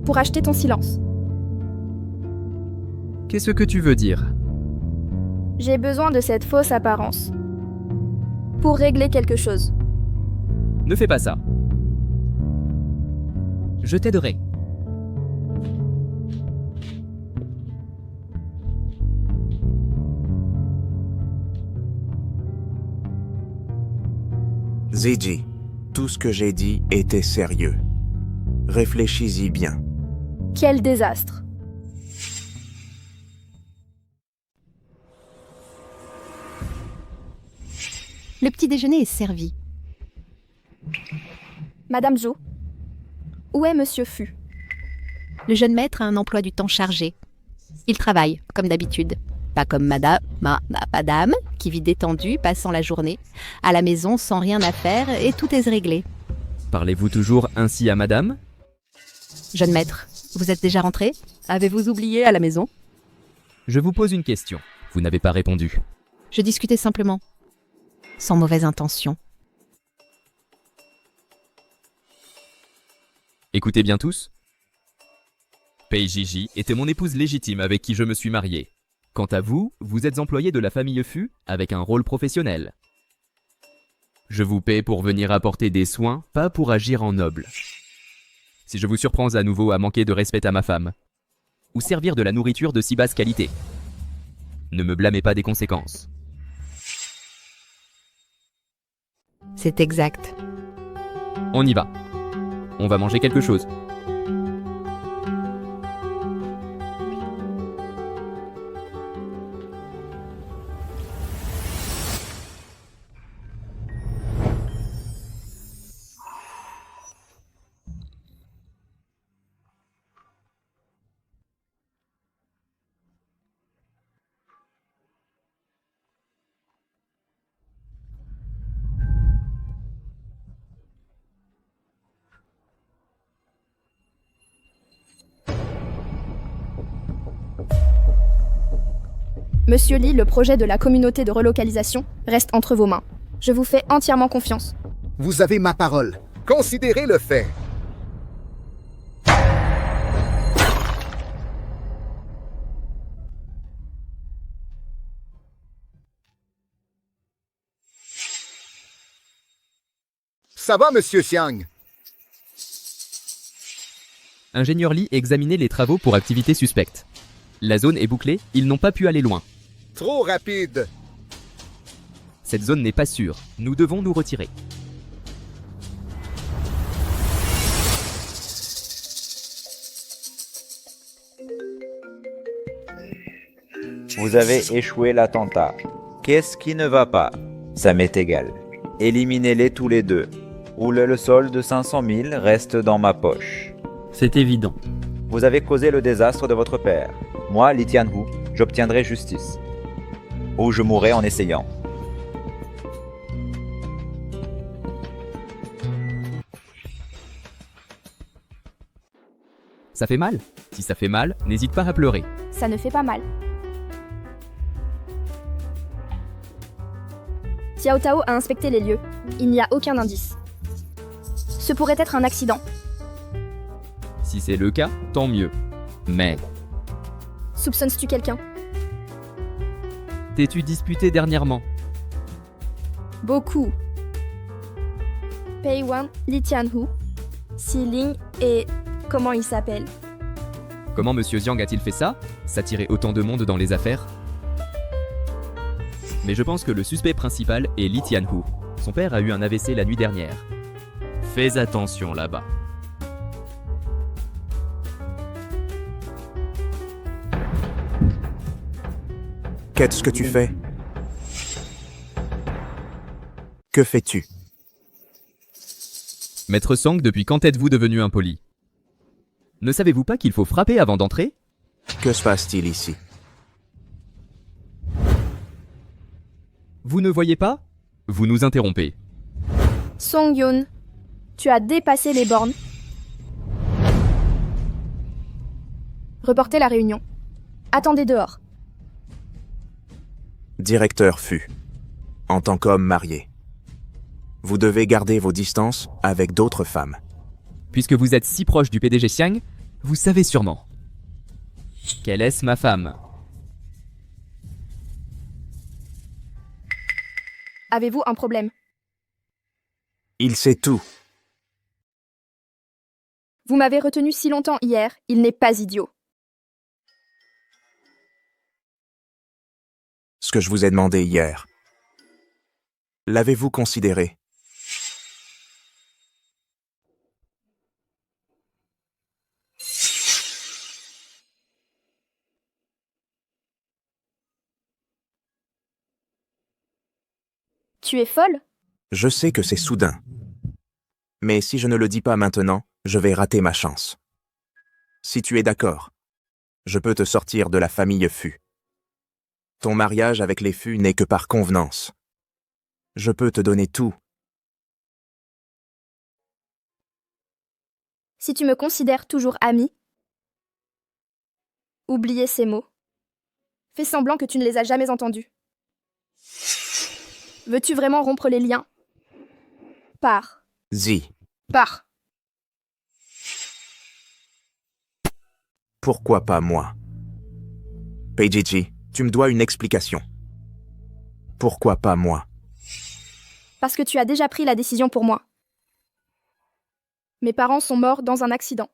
Speaker 1: pour acheter ton silence.
Speaker 8: Qu'est-ce que tu veux dire?
Speaker 1: J'ai besoin de cette fausse apparence pour régler quelque chose.
Speaker 8: Ne fais pas ça. Je t'aiderai.
Speaker 11: Ziji, tout ce que j'ai dit était sérieux. Réfléchis-y bien.
Speaker 1: Quel désastre.
Speaker 15: Le petit déjeuner est servi.
Speaker 1: Madame Zhou, où est Monsieur Fu?
Speaker 15: Le jeune maître a un emploi du temps chargé. Il travaille, comme d'habitude. Pas comme madame, qui vit détendue, passant la journée, à la maison sans rien à faire et tout est réglé.
Speaker 8: Parlez-vous toujours ainsi à madame?
Speaker 15: Jeune maître, vous êtes déjà rentré? Avez-vous oublié à la maison?
Speaker 8: Je vous pose une question. Vous n'avez pas répondu.
Speaker 15: Je discutais simplement. Sans mauvaise intention.
Speaker 8: Écoutez bien tous. Pei Jiji était mon épouse légitime avec qui je me suis marié. Quant à vous, vous êtes employé de la famille Fu avec un rôle professionnel. Je vous paie pour venir apporter des soins, pas pour agir en noble. Si je vous surprends à nouveau à manquer de respect à ma femme, ou servir de la nourriture de si basse qualité, ne me blâmez pas des conséquences.
Speaker 15: C'est exact.
Speaker 8: On y va. On va manger quelque chose.
Speaker 1: Monsieur Li, le projet de la communauté de relocalisation reste entre vos mains. Je vous fais entièrement confiance.
Speaker 7: Vous avez ma parole. Considérez le fait. Ça va, monsieur Xiang?
Speaker 8: Ingénieur Li examinait les travaux pour activités suspectes. La zone est bouclée, ils n'ont pas pu aller loin.
Speaker 7: Trop rapide.
Speaker 8: Cette zone n'est pas sûre, nous devons nous retirer.
Speaker 12: Vous avez échoué l'attentat. Qu'est-ce qui ne va pas? Ça m'est égal. Éliminez-les tous les deux. Ou le solde de 500 000 reste dans ma poche.
Speaker 10: C'est évident.
Speaker 12: Vous avez causé le désastre de votre père. Moi, Lee Tian-Hu, j'obtiendrai justice. Ou je mourrai en essayant.
Speaker 8: Ça fait mal? Si ça fait mal, n'hésite pas à pleurer.
Speaker 1: Ça ne fait pas mal. Xiao Tao a inspecté les lieux. Il n'y a aucun indice. Ce pourrait être un accident.
Speaker 8: Si c'est le cas, tant mieux. Mais,
Speaker 1: Soupçonnes-tu quelqu'un?
Speaker 8: t'es-tu disputé dernièrement?
Speaker 1: Beaucoup. Pei Wan, Lee Tian-Hu, Si Ling et... comment il s'appelle?
Speaker 8: Comment Monsieur Jiang a-t-il fait ça? S'attirer autant de monde dans les affaires? Mais je pense que le suspect principal est Lee Tian-Hu. Son père a eu un AVC la nuit dernière. Fais attention là-bas.
Speaker 11: Qu'est-ce que tu fais? Que fais-tu?
Speaker 8: Maître Sang, depuis quand êtes-vous devenu impoli? Ne savez-vous pas qu'il faut frapper avant d'entrer?
Speaker 11: Que se passe-t-il ici?
Speaker 8: Vous ne voyez pas? Vous nous interrompez.
Speaker 1: Song Yoon, tu as dépassé les bornes. Reportez la réunion. Attendez dehors.
Speaker 11: Directeur Fu, en tant qu'homme marié, vous devez garder vos distances avec d'autres femmes.
Speaker 8: Puisque vous êtes si proche du PDG Xiang, vous savez sûrement. Quelle est-ce ma femme?
Speaker 1: Avez-vous un problème?
Speaker 11: Il sait tout.
Speaker 1: Vous m'avez retenu si longtemps hier, il n'est pas idiot.
Speaker 11: Ce que je vous ai demandé hier. L'avez-vous considéré?
Speaker 1: Tu es folle?
Speaker 11: Je sais que c'est soudain. Mais si je ne le dis pas maintenant, je vais rater ma chance. Si tu es d'accord, je peux te sortir de la famille Fu. Ton mariage avec les Fu n'est que par convenance. Je peux te donner tout.
Speaker 1: Si tu me considères toujours ami, oubliez ces mots. Fais semblant que tu ne les as jamais entendus. Veux-tu vraiment rompre les liens? Pars.
Speaker 11: Zi,
Speaker 1: Pars.
Speaker 11: pourquoi pas moi? Peijiji, tu me dois une explication. Pourquoi pas moi?
Speaker 1: Parce que tu as déjà pris la décision pour moi. Mes parents sont morts dans un accident.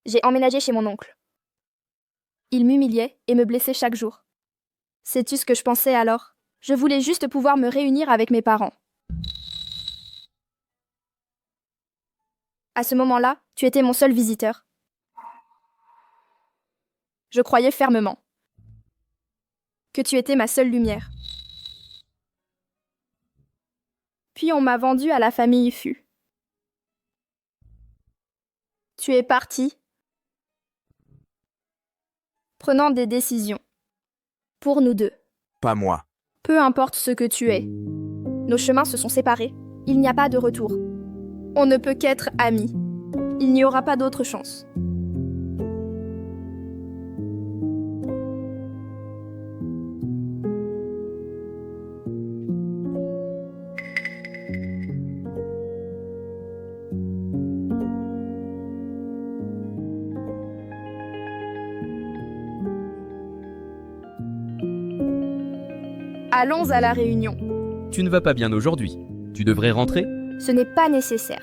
Speaker 1: J'ai emménagé chez mon oncle. Il m'humiliait et me blessait chaque jour. Sais-tu ce que je pensais alors? Je voulais juste pouvoir me réunir avec mes parents. À ce moment-là, tu étais mon seul visiteur. Je croyais fermement que tu étais ma seule lumière. Puis on m'a vendu à la famille Fu. Tu es parti, prenant des décisions. Pour nous deux.
Speaker 11: Pas moi.
Speaker 1: Peu importe ce que tu es. Nos chemins se sont séparés. Il n'y a pas de retour. On ne peut qu'être amis. Il n'y aura pas d'autre chance. Allons à la réunion.
Speaker 8: Tu ne vas pas bien aujourd'hui. Tu devrais rentrer?
Speaker 1: Ce n'est pas nécessaire.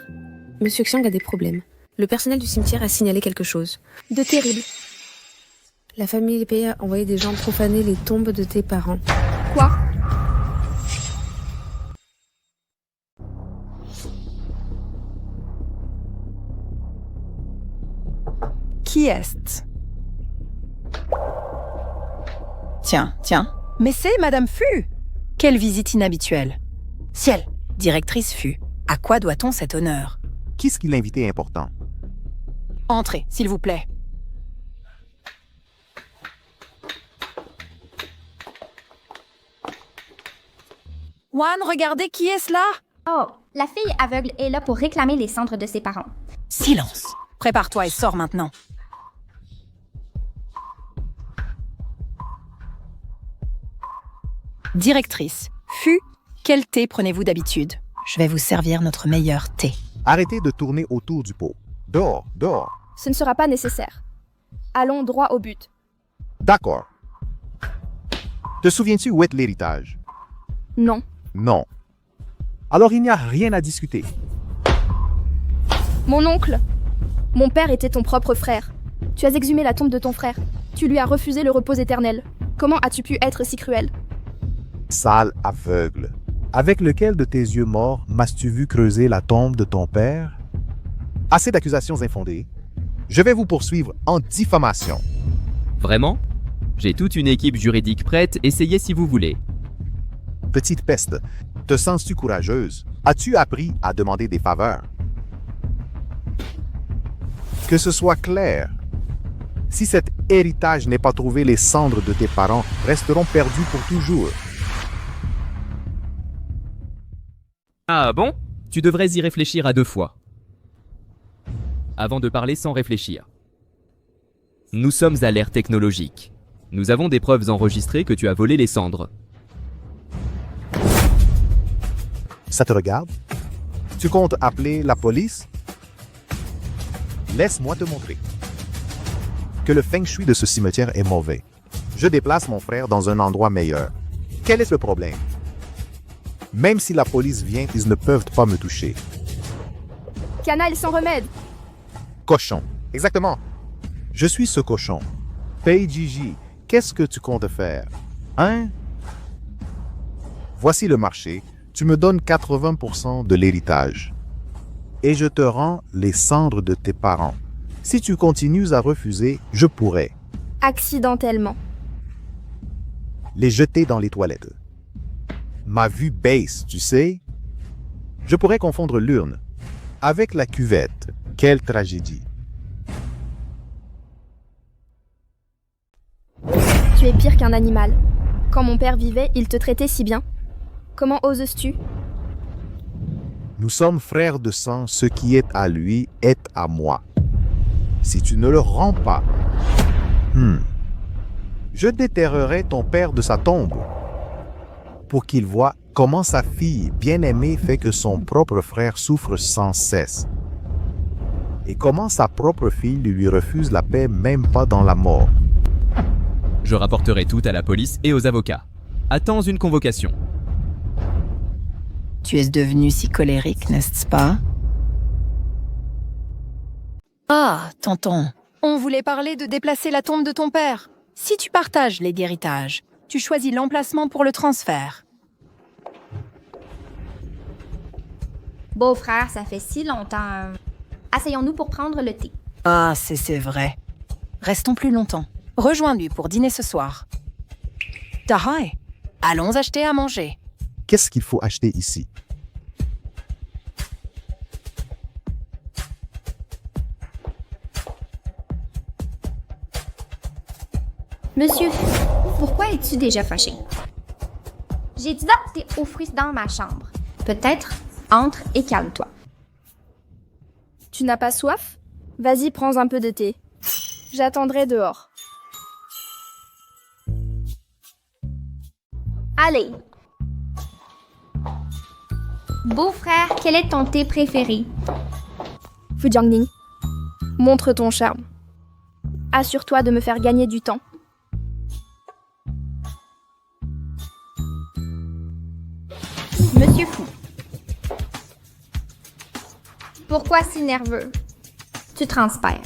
Speaker 13: Monsieur Xiang a des problèmes. Le personnel du cimetière a signalé quelque chose.
Speaker 1: De terrible.
Speaker 13: La famille Pei a envoyé des gens profaner les tombes de tes parents.
Speaker 1: Quoi?
Speaker 16: Qui est-ce? Tiens. Mais c'est Madame Fu! Quelle visite inhabituelle. Ciel, directrice Fu, à quoi doit-on cet honneur?
Speaker 7: Qu'est-ce qui l'invité important?
Speaker 16: Entrez, s'il vous plaît. Juan, regardez qui est cela?
Speaker 6: Oh, la fille aveugle est là pour réclamer les cendres de ses parents.
Speaker 16: Silence. Prépare-toi et sors maintenant. Directrice, Fu, quel thé prenez-vous d'habitude? Je vais vous servir notre meilleur thé.
Speaker 7: Arrêtez de tourner autour du pot. Dehors.
Speaker 1: Ce ne sera pas nécessaire. Allons droit au but.
Speaker 7: D'accord. Te souviens-tu où est l'héritage?
Speaker 1: Non.
Speaker 7: Non. Alors il n'y a rien à discuter.
Speaker 1: Mon oncle! Mon père était ton propre frère. Tu as exhumé la tombe de ton frère. Tu lui as refusé le repos éternel. Comment as-tu pu être si cruel?
Speaker 7: Sale aveugle. Avec lequel de tes yeux morts m'as-tu vu creuser la tombe de ton père? Assez d'accusations infondées. Je vais vous poursuivre en diffamation.
Speaker 8: Vraiment? J'ai toute une équipe juridique prête, essayez si vous voulez.
Speaker 7: Petite peste, te sens-tu courageuse? As-tu appris à demander des faveurs? Que ce soit clair. Si cet héritage n'est pas trouvé, les cendres de tes parents resteront perdues pour toujours.
Speaker 8: Ah bon? Tu devrais y réfléchir à 2 fois. Avant de parler sans réfléchir. Nous sommes à l'ère technologique. Nous avons des preuves enregistrées que tu as volé les cendres.
Speaker 7: Ça te regarde? Tu comptes appeler la police? Laisse-moi te montrer. Que le feng shui de ce cimetière est mauvais. Je déplace mon frère dans un endroit meilleur. Quel est le problème? Même si la police vient, ils ne peuvent pas me toucher.
Speaker 1: Canal sans remède!
Speaker 7: Cochon. Exactement. Je suis ce cochon. Pei Jiji, qu'est-ce que tu comptes faire? Hein? Voici le marché. Tu me donnes 80% de l'héritage. Et je te rends les cendres de tes parents. Si tu continues à refuser, je pourrais
Speaker 1: Accidentellement.
Speaker 7: les jeter dans les toilettes. Ma vue baisse, tu sais. Je pourrais confondre l'urne avec la cuvette. Quelle tragédie.
Speaker 1: Tu es pire qu'un animal. Quand mon père vivait, il te traitait si bien. Comment oses-tu?
Speaker 7: Nous sommes frères de sang, ce qui est à lui est à moi. Si tu ne le rends pas, je déterrerai ton père de sa tombe pour qu'il voie comment sa fille bien-aimée fait que son propre frère souffre sans cesse et comment sa propre fille lui refuse la paix même pas dans la mort.
Speaker 8: Je rapporterai tout à la police et aux avocats. Attends une convocation.
Speaker 16: Tu es devenu si colérique, n'est-ce pas? Ah, tonton, on voulait parler de déplacer la tombe de ton père. Si tu partages les héritages, tu choisis l'emplacement pour le transfert.
Speaker 6: Beau-frère, ça fait si longtemps. Asseyons-nous pour prendre le thé.
Speaker 16: Ah, c'est vrai. Restons plus longtemps. Rejoins-lui pour dîner ce soir. Tahai, allons acheter à manger.
Speaker 7: Qu'est-ce qu'il faut acheter ici?
Speaker 6: Monsieur, pourquoi es-tu déjà fâché? J'ai dit d'apporter aux fruits dans ma chambre. Peut-être, entre et calme-toi.
Speaker 1: Tu n'as pas soif? Vas-y, prends un peu de thé. J'attendrai dehors.
Speaker 6: Allez. Beau-frère, quel est ton thé préféré?
Speaker 1: Fu Jiangning, montre ton charme. Assure-toi de me faire gagner du temps.
Speaker 6: Monsieur Fu. Pourquoi si nerveux? Tu transpires.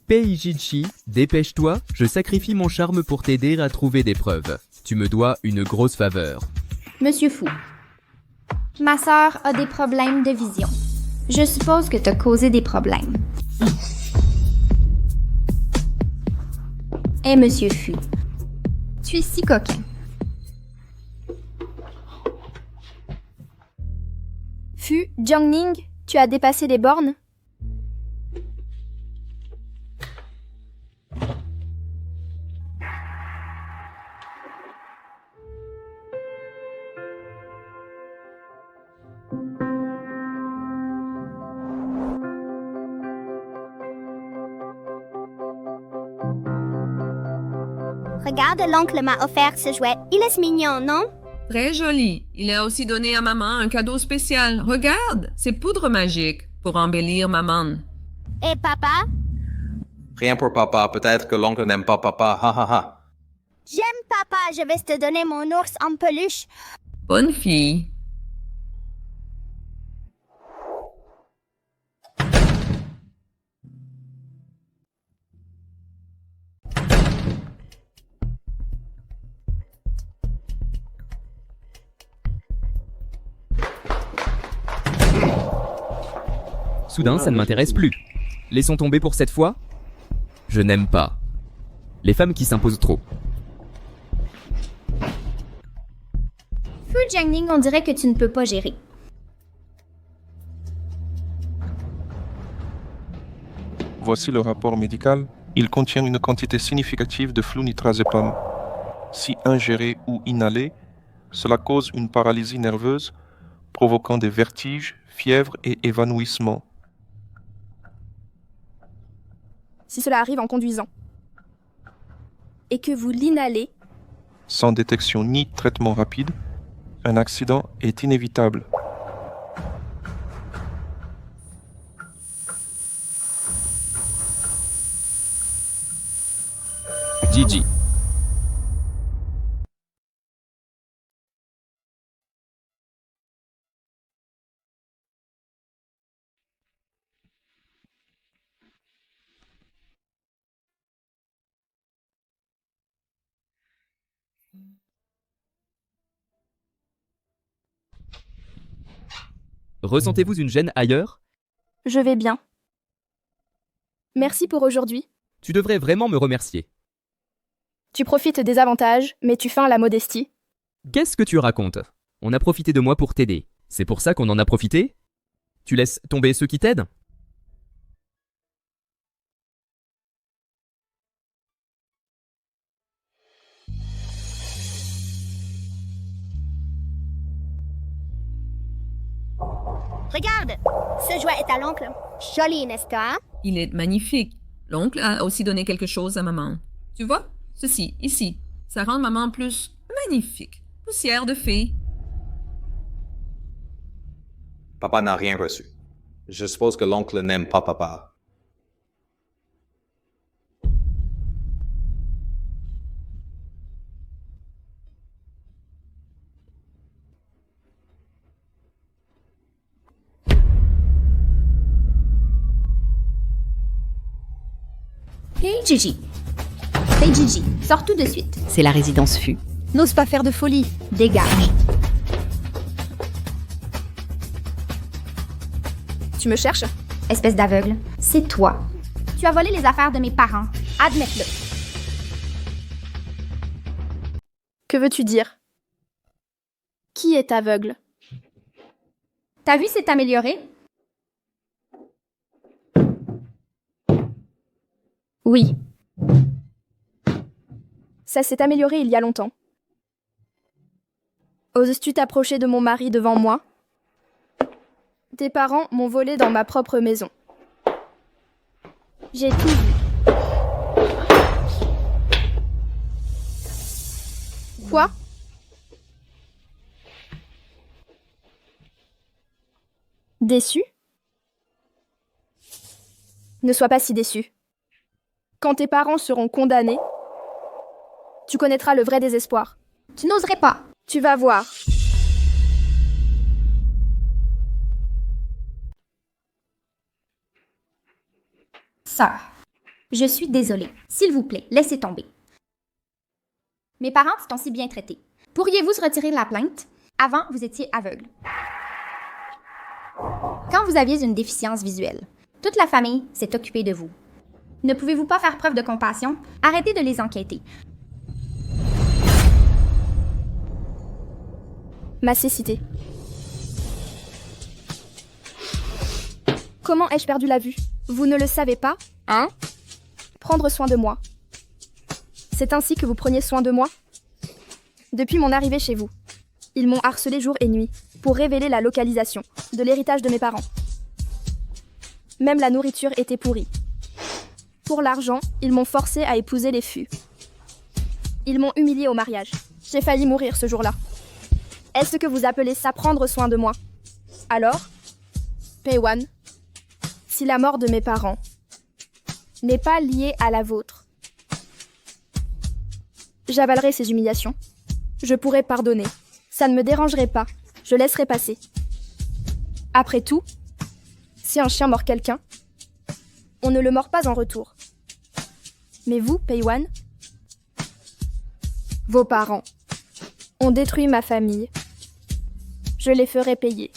Speaker 8: Pei Jiji, dépêche-toi, je sacrifie mon charme pour t'aider à trouver des preuves. Tu me dois une grosse faveur.
Speaker 6: Monsieur Fu. Ma sœur a des problèmes de vision. Je suppose que t'as causé des problèmes. Eh, Monsieur Fu, tu es si coquin.
Speaker 1: Fu, Jiangning, tu as dépassé les bornes?
Speaker 20: Regarde, l'oncle m'a offert ce jouet. Il est mignon, non?
Speaker 21: Très joli. Il a aussi donné à maman un cadeau spécial. Regarde, c'est poudre magique pour embellir maman.
Speaker 20: Et papa?
Speaker 22: Rien pour papa. Peut-être que l'oncle n'aime pas papa. Ha ha ha.
Speaker 20: J'aime papa. Je vais te donner mon ours en peluche.
Speaker 21: Bonne fille.
Speaker 8: Soudain, ça ne m'intéresse plus. Laissons tomber pour cette fois. Je n'aime pas les femmes qui s'imposent trop.
Speaker 6: Fu Jiangning, on dirait que tu ne peux pas gérer.
Speaker 23: Voici le rapport médical. Il contient une quantité significative de flunitrazepam. Si ingéré ou inhalé, cela cause une paralysie nerveuse, provoquant des vertiges, fièvre et évanouissement.
Speaker 1: Si cela arrive en conduisant et que vous l'inhalez,
Speaker 23: Sans détection ni traitement rapide, un accident est inévitable.
Speaker 8: Gigi. Ressentez-vous une gêne ailleurs?
Speaker 1: je vais bien. Merci pour aujourd'hui.
Speaker 8: Tu devrais vraiment me remercier.
Speaker 1: Tu profites des avantages, mais tu feins la modestie.
Speaker 8: Qu'est-ce que tu racontes? On a profité de moi pour t'aider. C'est pour ça qu'on en a profité? Tu laisses tomber ceux qui t'aident?
Speaker 20: Regarde, ce jouet est à l'oncle. Joli, n'est-ce pas?
Speaker 21: Il est magnifique. L'oncle a aussi donné quelque chose à maman. Tu vois? Ceci, ici. Ça rend maman plus magnifique. Poussière de fée.
Speaker 22: Papa n'a rien reçu. Je suppose que l'oncle n'aime pas papa.
Speaker 6: Hey Gigi. Hey Gigi, sors tout de suite.
Speaker 15: C'est la résidence Fu. N'ose pas faire de folie.
Speaker 6: Dégage.
Speaker 1: Tu me cherches?
Speaker 6: Espèce d'aveugle, c'est toi. Tu as volé les affaires de mes parents. Admette-le.
Speaker 1: Que veux-tu dire? Qui est aveugle?
Speaker 6: Ta vue s'est améliorée?
Speaker 1: Oui. Ça s'est amélioré il y a longtemps. Oses-tu t'approcher de mon mari devant moi? Tes parents m'ont volé dans ma propre maison. J'ai tout vu. Quoi? Déçu? Ne sois pas si déçu. Quand tes parents seront condamnés, tu connaîtras le vrai désespoir.
Speaker 6: Tu n'oserais pas.
Speaker 1: Tu vas voir.
Speaker 6: Sœur, je suis désolée. S'il vous plaît, laissez tomber. Mes parents t'ont si bien traité. Pourriez-vous se retirer de la plainte? Avant, vous étiez aveugle. Quand vous aviez une déficience visuelle, toute la famille s'est occupée de vous. Ne pouvez-vous pas faire preuve de compassion? Arrêtez de les enquêter.
Speaker 1: Ma cécité. Comment ai-je perdu la vue? Vous ne le savez pas, hein? Prendre soin de moi. C'est ainsi que vous preniez soin de moi? Depuis mon arrivée chez vous, ils m'ont harcelé jour et nuit pour révéler la localisation de l'héritage de mes parents. Même la nourriture était pourrie. Pour l'argent, ils m'ont forcé à épouser les fûts. Ils m'ont humilié au mariage. J'ai failli mourir ce jour-là. Est-ce que vous appelez ça prendre soin de moi? Alors, Pei-Wan, si la mort de mes parents n'est pas liée à la vôtre, j'avalerai ces humiliations. Je pourrai pardonner. Ça ne me dérangerait pas. Je laisserai passer. Après tout, si un chien mord quelqu'un, on ne le mord pas en retour. Mais vous, Pei-Wan, vos parents ont détruit ma famille. Je les ferai payer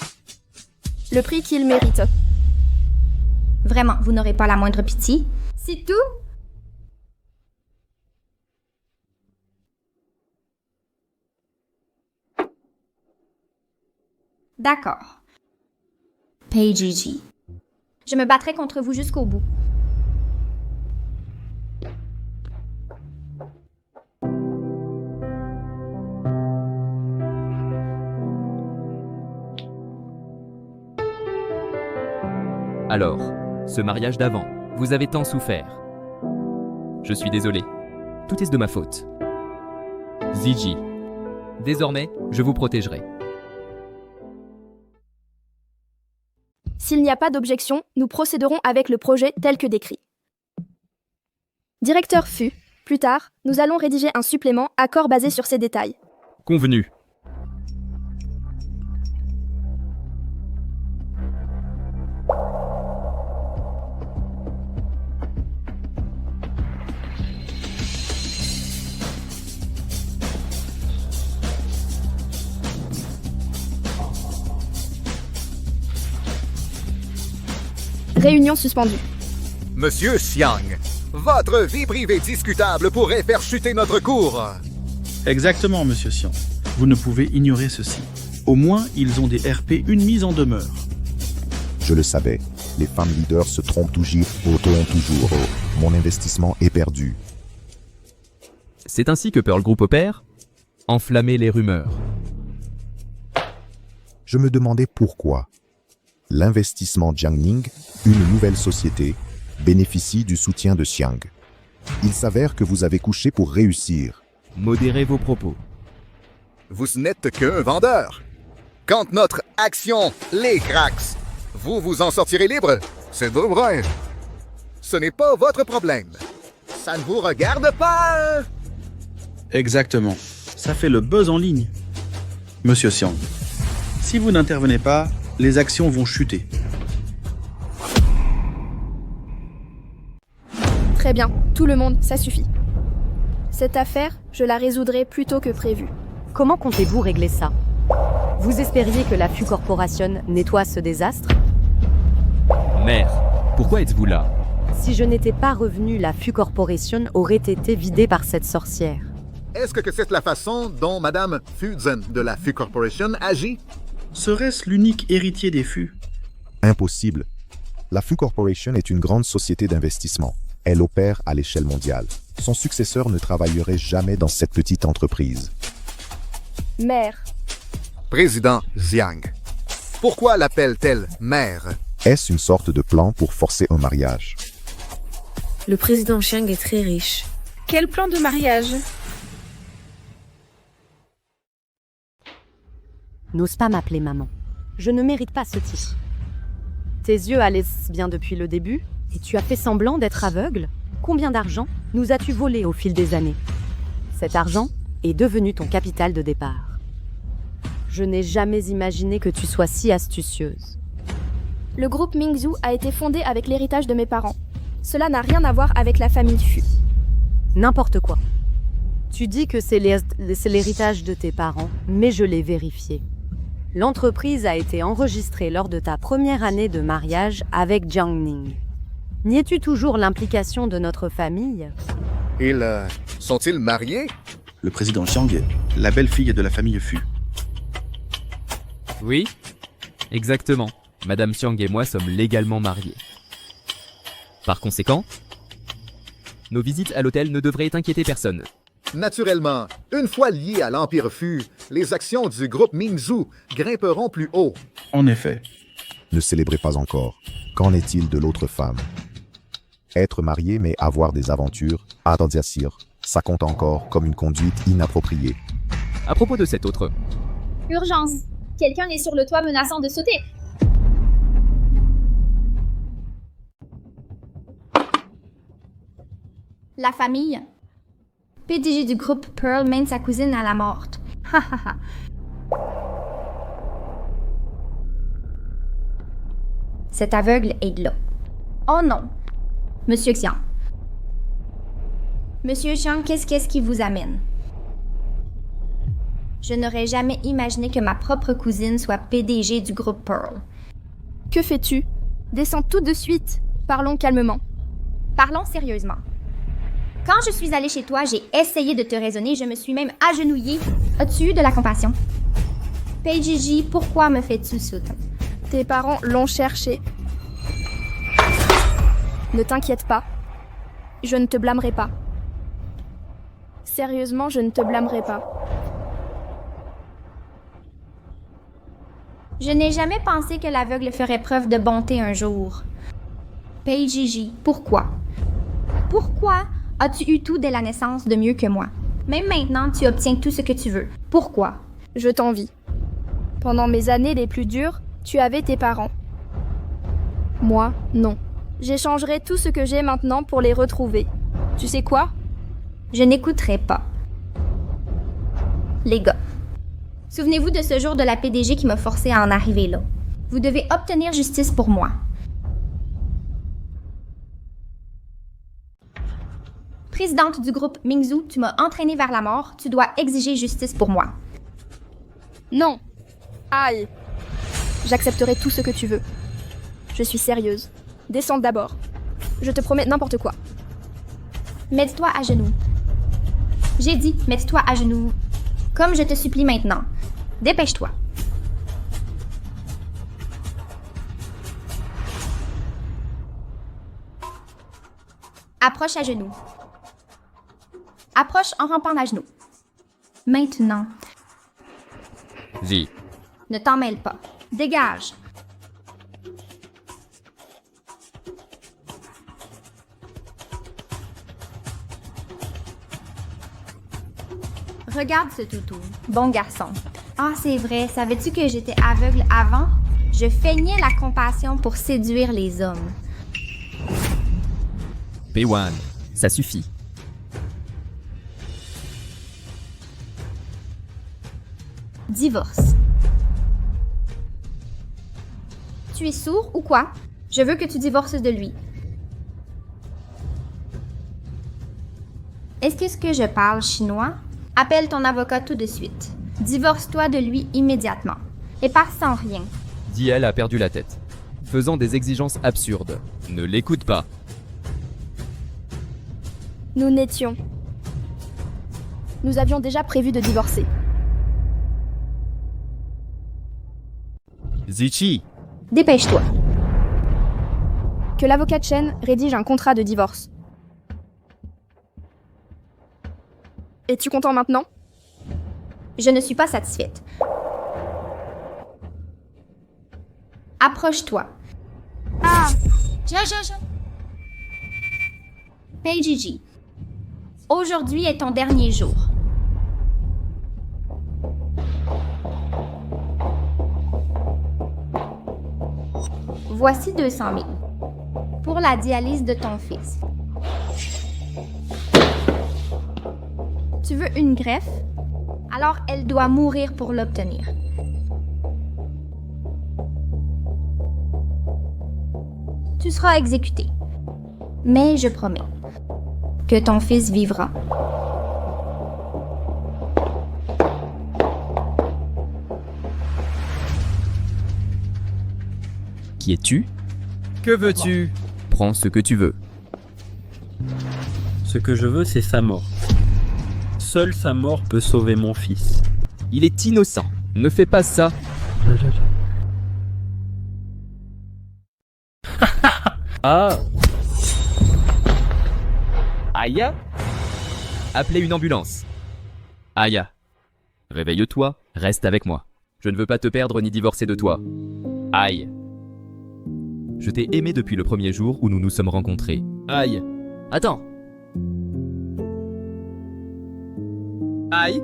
Speaker 1: le prix qu'ils méritent.
Speaker 6: Vraiment, vous n'aurez pas la moindre pitié? C'est tout? D'accord. Pei-Gigi. Je me battrai contre vous jusqu'au bout.
Speaker 8: Alors, ce mariage d'avant, vous avez tant souffert. Je suis désolé. Tout est de ma faute. Ziji, désormais, je vous protégerai.
Speaker 1: S'il n'y a pas d'objection, nous procéderons avec le projet tel que décrit. Directeur Fu, plus tard, nous allons rédiger un supplément, accord basé sur ces détails.
Speaker 8: Convenu.
Speaker 1: Réunion suspendue.
Speaker 2: Monsieur Xiang, votre vie privée discutable pourrait faire chuter notre cours.
Speaker 5: Exactement, monsieur Xiang. Vous ne pouvez ignorer ceci. Au moins, ils ont des RP une mise en demeure.
Speaker 7: Je le savais. Les femmes leaders se trompent toujours. Mon investissement est perdu.
Speaker 8: C'est ainsi que Pearl Group opère? Enflammer les rumeurs.
Speaker 7: Je me demandais pourquoi. L'investissement Jiangning, une nouvelle société, bénéficie du soutien de Xiang. Il s'avère que vous avez couché pour réussir.
Speaker 8: Modérez vos propos.
Speaker 2: Vous n'êtes qu'un vendeur. Quand notre action les cracks, vous vous en sortirez libre. C'est vrai. Ce n'est pas votre problème. Ça ne vous regarde pas.
Speaker 5: Exactement. Ça fait le buzz en ligne. Monsieur Xiang, si vous n'intervenez pas, les actions vont chuter.
Speaker 1: Très bien, tout le monde, ça suffit. Cette affaire, je la résoudrai plus tôt que prévu.
Speaker 15: Comment comptez-vous régler ça? Vous espériez que la Fu Corporation nettoie ce désastre?
Speaker 8: Mère, pourquoi êtes-vous là?
Speaker 15: Si je n'étais pas revenu, la Fu Corporation aurait été vidée par cette sorcière.
Speaker 2: Est-ce que c'est la façon dont Madame Fuzhen de la Fu Corporation agit?
Speaker 5: Serait-ce l'unique héritier des Fu?
Speaker 7: Impossible. La Fu Corporation est une grande société d'investissement. Elle opère à l'échelle mondiale. Son successeur ne travaillerait jamais dans cette petite entreprise.
Speaker 1: Mère.
Speaker 2: Président Xiang. Pourquoi l'appelle-t-elle mère?
Speaker 7: Est-ce une sorte de plan pour forcer un mariage?
Speaker 13: Le président Xiang est très riche.
Speaker 18: Quel plan de mariage?
Speaker 15: N'ose pas m'appeler maman. Je ne mérite pas ce titre. Tes yeux allaient bien depuis le début, et tu as fait semblant d'être aveugle? Combien d'argent nous as-tu volé au fil des années? Cet argent est devenu ton capital de départ. Je n'ai jamais imaginé que tu sois si astucieuse.
Speaker 1: Le groupe Mingzhu a été fondé avec l'héritage de mes parents. Cela n'a rien à voir avec la famille Fu.
Speaker 15: N'importe quoi. Tu dis que c'est l'héritage de tes parents, mais je l'ai vérifié. L'entreprise a été enregistrée lors de ta première année de mariage avec Jiangning.
Speaker 9: Niais-tu toujours l'implication de notre famille?
Speaker 2: Sont-ils mariés?
Speaker 5: Le président Xiang est la belle-fille de la famille Fu.
Speaker 8: Oui, exactement. Madame Xiang et moi sommes légalement mariés. Par conséquent, nos visites à l'hôtel ne devraient inquiéter personne.
Speaker 2: Naturellement, une fois liés à l'Empire Fu, les actions du groupe Mingzhu grimperont plus haut.
Speaker 5: En effet.
Speaker 7: Ne célébrez pas encore. Qu'en est-il de l'autre femme? Être marié mais avoir des aventures, Sir, ça compte encore comme une conduite inappropriée.
Speaker 8: À propos de cette autre...
Speaker 6: Urgence! Quelqu'un est sur le toit menaçant de sauter. La famille. PDG du groupe Pearl mène sa cousine à la morte. Cet aveugle est là. Oh non! Monsieur Xiang. Monsieur Xiang, qu'est-ce qui vous amène? Je n'aurais jamais imaginé que ma propre cousine soit PDG du groupe Pearl.
Speaker 1: Que fais-tu? Descends tout de suite. Parlons calmement.
Speaker 6: Parlons sérieusement. Quand je suis allée chez toi, j'ai essayé de te raisonner, je me suis même agenouillée. As-tu eu de la compassion? PJJ, pourquoi me fais-tu ça?
Speaker 1: Tes parents l'ont cherché. Ne t'inquiète pas. Je ne te blâmerai pas. Sérieusement, je ne te blâmerai pas.
Speaker 6: Je n'ai jamais pensé que l'aveugle ferait preuve de bonté un jour. PJJ, pourquoi? Pourquoi as-tu eu tout dès la naissance de mieux que moi? Même maintenant, tu obtiens tout ce que tu veux. Pourquoi?
Speaker 1: Je t'envie. Pendant mes années les plus dures, tu avais tes parents. Moi, non. J'échangerai tout ce que j'ai maintenant pour les retrouver. Tu sais quoi?
Speaker 6: Je n'écouterai pas. Les gars, souvenez-vous de ce jour de la PDG qui m'a forcé à en arriver là. Vous devez obtenir justice pour moi. Présidente du groupe Mingzhu, tu m'as entraînée vers la mort, tu dois exiger justice pour moi.
Speaker 1: Non. Aïe. J'accepterai tout ce que tu veux. Je suis sérieuse. Descends d'abord. Je te promets n'importe quoi.
Speaker 6: Mets-toi à genoux. J'ai dit, mets-toi à genoux. Comme je te supplie maintenant. Dépêche-toi. Approche à genoux. Approche en rampant à genoux. Maintenant.
Speaker 8: J.
Speaker 6: Ne t'en mêle pas. Dégage. Regarde ce toutou. Bon garçon. Ah, c'est vrai. Savais-tu que j'étais aveugle avant? Je feignais la compassion pour séduire les hommes.
Speaker 8: P1, ça suffit.
Speaker 6: Divorce. Tu es sourd ou quoi? Je veux que tu divorces de lui. Est-ce que je parle chinois? Appelle ton avocat tout de suite. Divorce-toi de lui immédiatement. Et pars sans rien.
Speaker 8: Diel a perdu la tête, faisant des exigences absurdes. Ne l'écoute pas.
Speaker 1: Nous n'étions. Nous avions déjà prévu de divorcer.
Speaker 8: Zichi.
Speaker 6: Dépêche-toi.
Speaker 1: Que l'avocat Chen rédige un contrat de divorce. Es-tu content maintenant?
Speaker 6: Je ne suis pas satisfaite. Approche-toi. Ah! PJJ. Aujourd'hui est ton dernier jour. Voici 200 000 pour la dialyse de ton fils. Tu veux une greffe? Alors elle doit mourir pour l'obtenir. Tu seras exécuté. Mais je promets que ton fils vivra.
Speaker 8: Qui es-tu? Que veux-tu? prends ce que tu veux.
Speaker 10: Ce que je veux, c'est sa mort. Seule sa mort peut sauver mon fils.
Speaker 8: Il est innocent. Ne fais pas ça.
Speaker 10: Ah.
Speaker 8: Aya? Appelez une ambulance. Aya, réveille-toi, reste avec moi. Je ne veux pas te perdre ni divorcer de toi. Aïe. Je t'ai aimé depuis le premier jour où nous nous sommes rencontrés. Aïe. Attends. Aïe.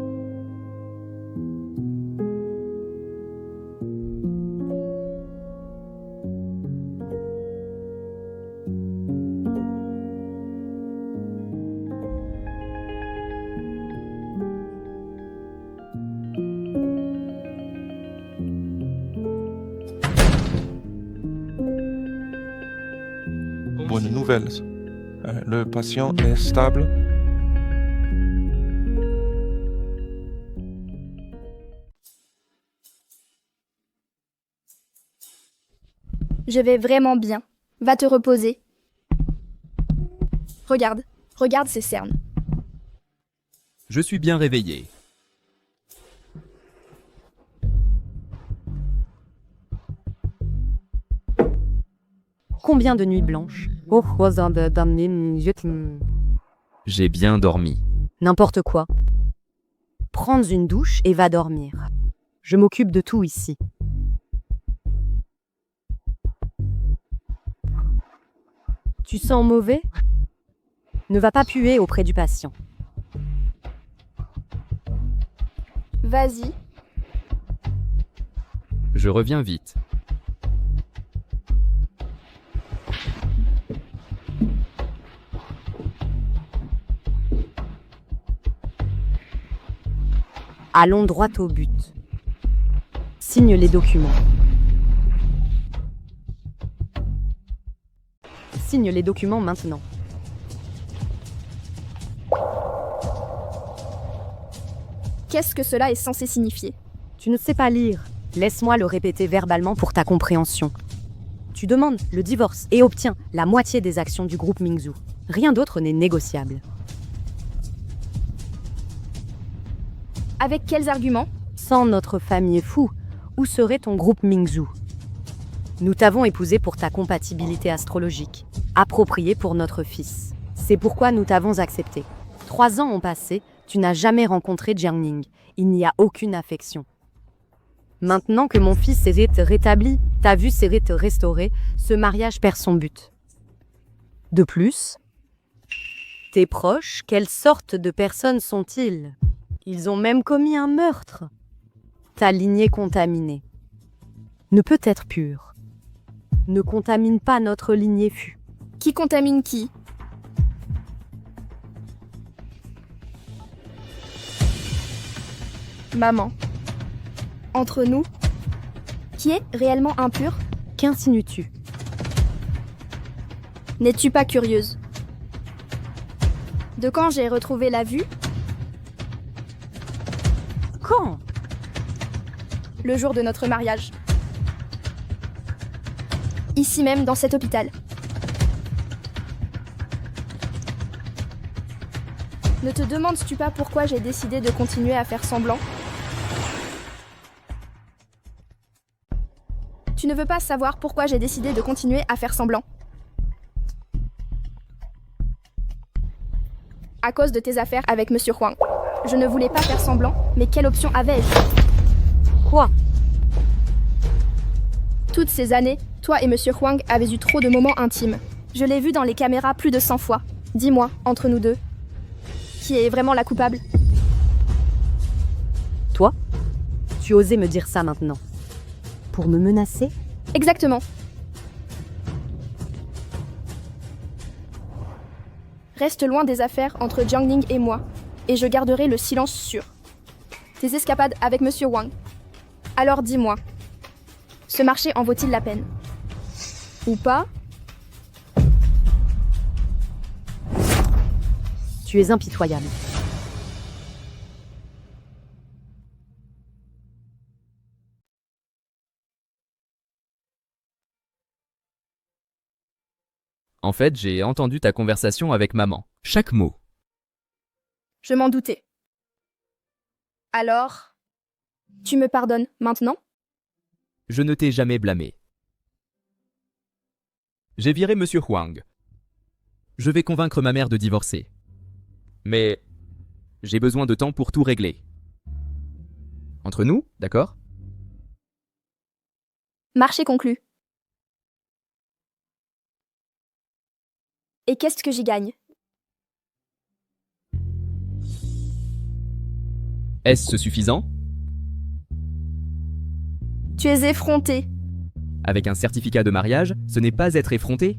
Speaker 23: Bonne nouvelle. Le patient est stable.
Speaker 1: Je vais vraiment bien. Va te reposer. Regarde, regarde ces cernes.
Speaker 8: Je suis bien réveillé.
Speaker 9: Combien de nuits blanches? Oh,
Speaker 8: J'ai bien dormi.
Speaker 9: n'importe quoi. Prends une douche et va dormir. Je m'occupe de tout ici. Tu sens mauvais? Ne va pas puer auprès du patient.
Speaker 1: Vas-y.
Speaker 8: Je reviens vite.
Speaker 9: Allons droit au but. Signe les documents. Signe les documents maintenant.
Speaker 1: Qu'est-ce que cela est censé signifier?
Speaker 9: Tu ne sais pas lire. Laisse-moi le répéter verbalement pour ta compréhension. Tu demandes le divorce et obtiens la moitié des actions du groupe Mingzhu. Rien d'autre n'est négociable.
Speaker 1: Avec quels arguments?
Speaker 9: Sans notre famille fou, où serait ton groupe Mingzhu? Nous t'avons épousé pour ta compatibilité astrologique, appropriée pour notre fils. C'est pourquoi nous t'avons accepté. 3 ans ont passé, tu n'as jamais rencontré Jiangning. Il n'y a aucune affection. Maintenant que mon fils s'est rétabli, ta vue s'est restaurée, ce mariage perd son but. De plus, tes proches, quelle sorte de personnes sont-ils? Ils ont même commis un meurtre. Ta lignée contaminée ne peut être pure. Ne contamine pas notre lignée fût.
Speaker 1: Qui contamine qui? Maman. Entre nous, qui est réellement impur?
Speaker 9: Qu'insinues-tu?
Speaker 1: N'es-tu pas curieuse? De quand j'ai retrouvé la vue?
Speaker 9: Quand?
Speaker 1: Le jour de notre mariage. Ici même, dans cet hôpital. Ne te demandes-tu pas pourquoi j'ai décidé de continuer à faire semblant? Tu ne veux pas savoir pourquoi j'ai décidé de continuer à faire semblant? À cause de tes affaires avec Monsieur Huang. Je ne voulais pas faire semblant, mais quelle option avais-je?
Speaker 9: Quoi?
Speaker 1: Toutes ces années, toi et Monsieur Huang avez eu trop de moments intimes. Je l'ai vu dans les caméras plus de 100 fois. Dis-moi, entre nous deux, qui est vraiment la coupable?
Speaker 9: Toi? Tu osais me dire ça maintenant? Pour me menacer?
Speaker 1: Exactement. Reste loin des affaires entre Jiangning et moi, et je garderai le silence sûr. Tes escapades avec Monsieur Wang. Alors dis-moi, ce marché en vaut-il la peine? Ou pas?
Speaker 9: Tu es impitoyable.
Speaker 8: En fait, j'ai entendu ta conversation avec maman. Chaque mot.
Speaker 1: Je m'en doutais. Alors, tu me pardonnes maintenant?
Speaker 8: Je ne t'ai jamais blâmé. J'ai viré Monsieur Huang. Je vais convaincre ma mère de divorcer. Mais j'ai besoin de temps pour tout régler. Entre nous, d'accord?
Speaker 1: Marché conclu. Et qu'est-ce que j'y gagne?
Speaker 8: Est-ce suffisant?
Speaker 1: Tu es effronté.
Speaker 8: Avec un certificat de mariage, ce n'est pas être effronté.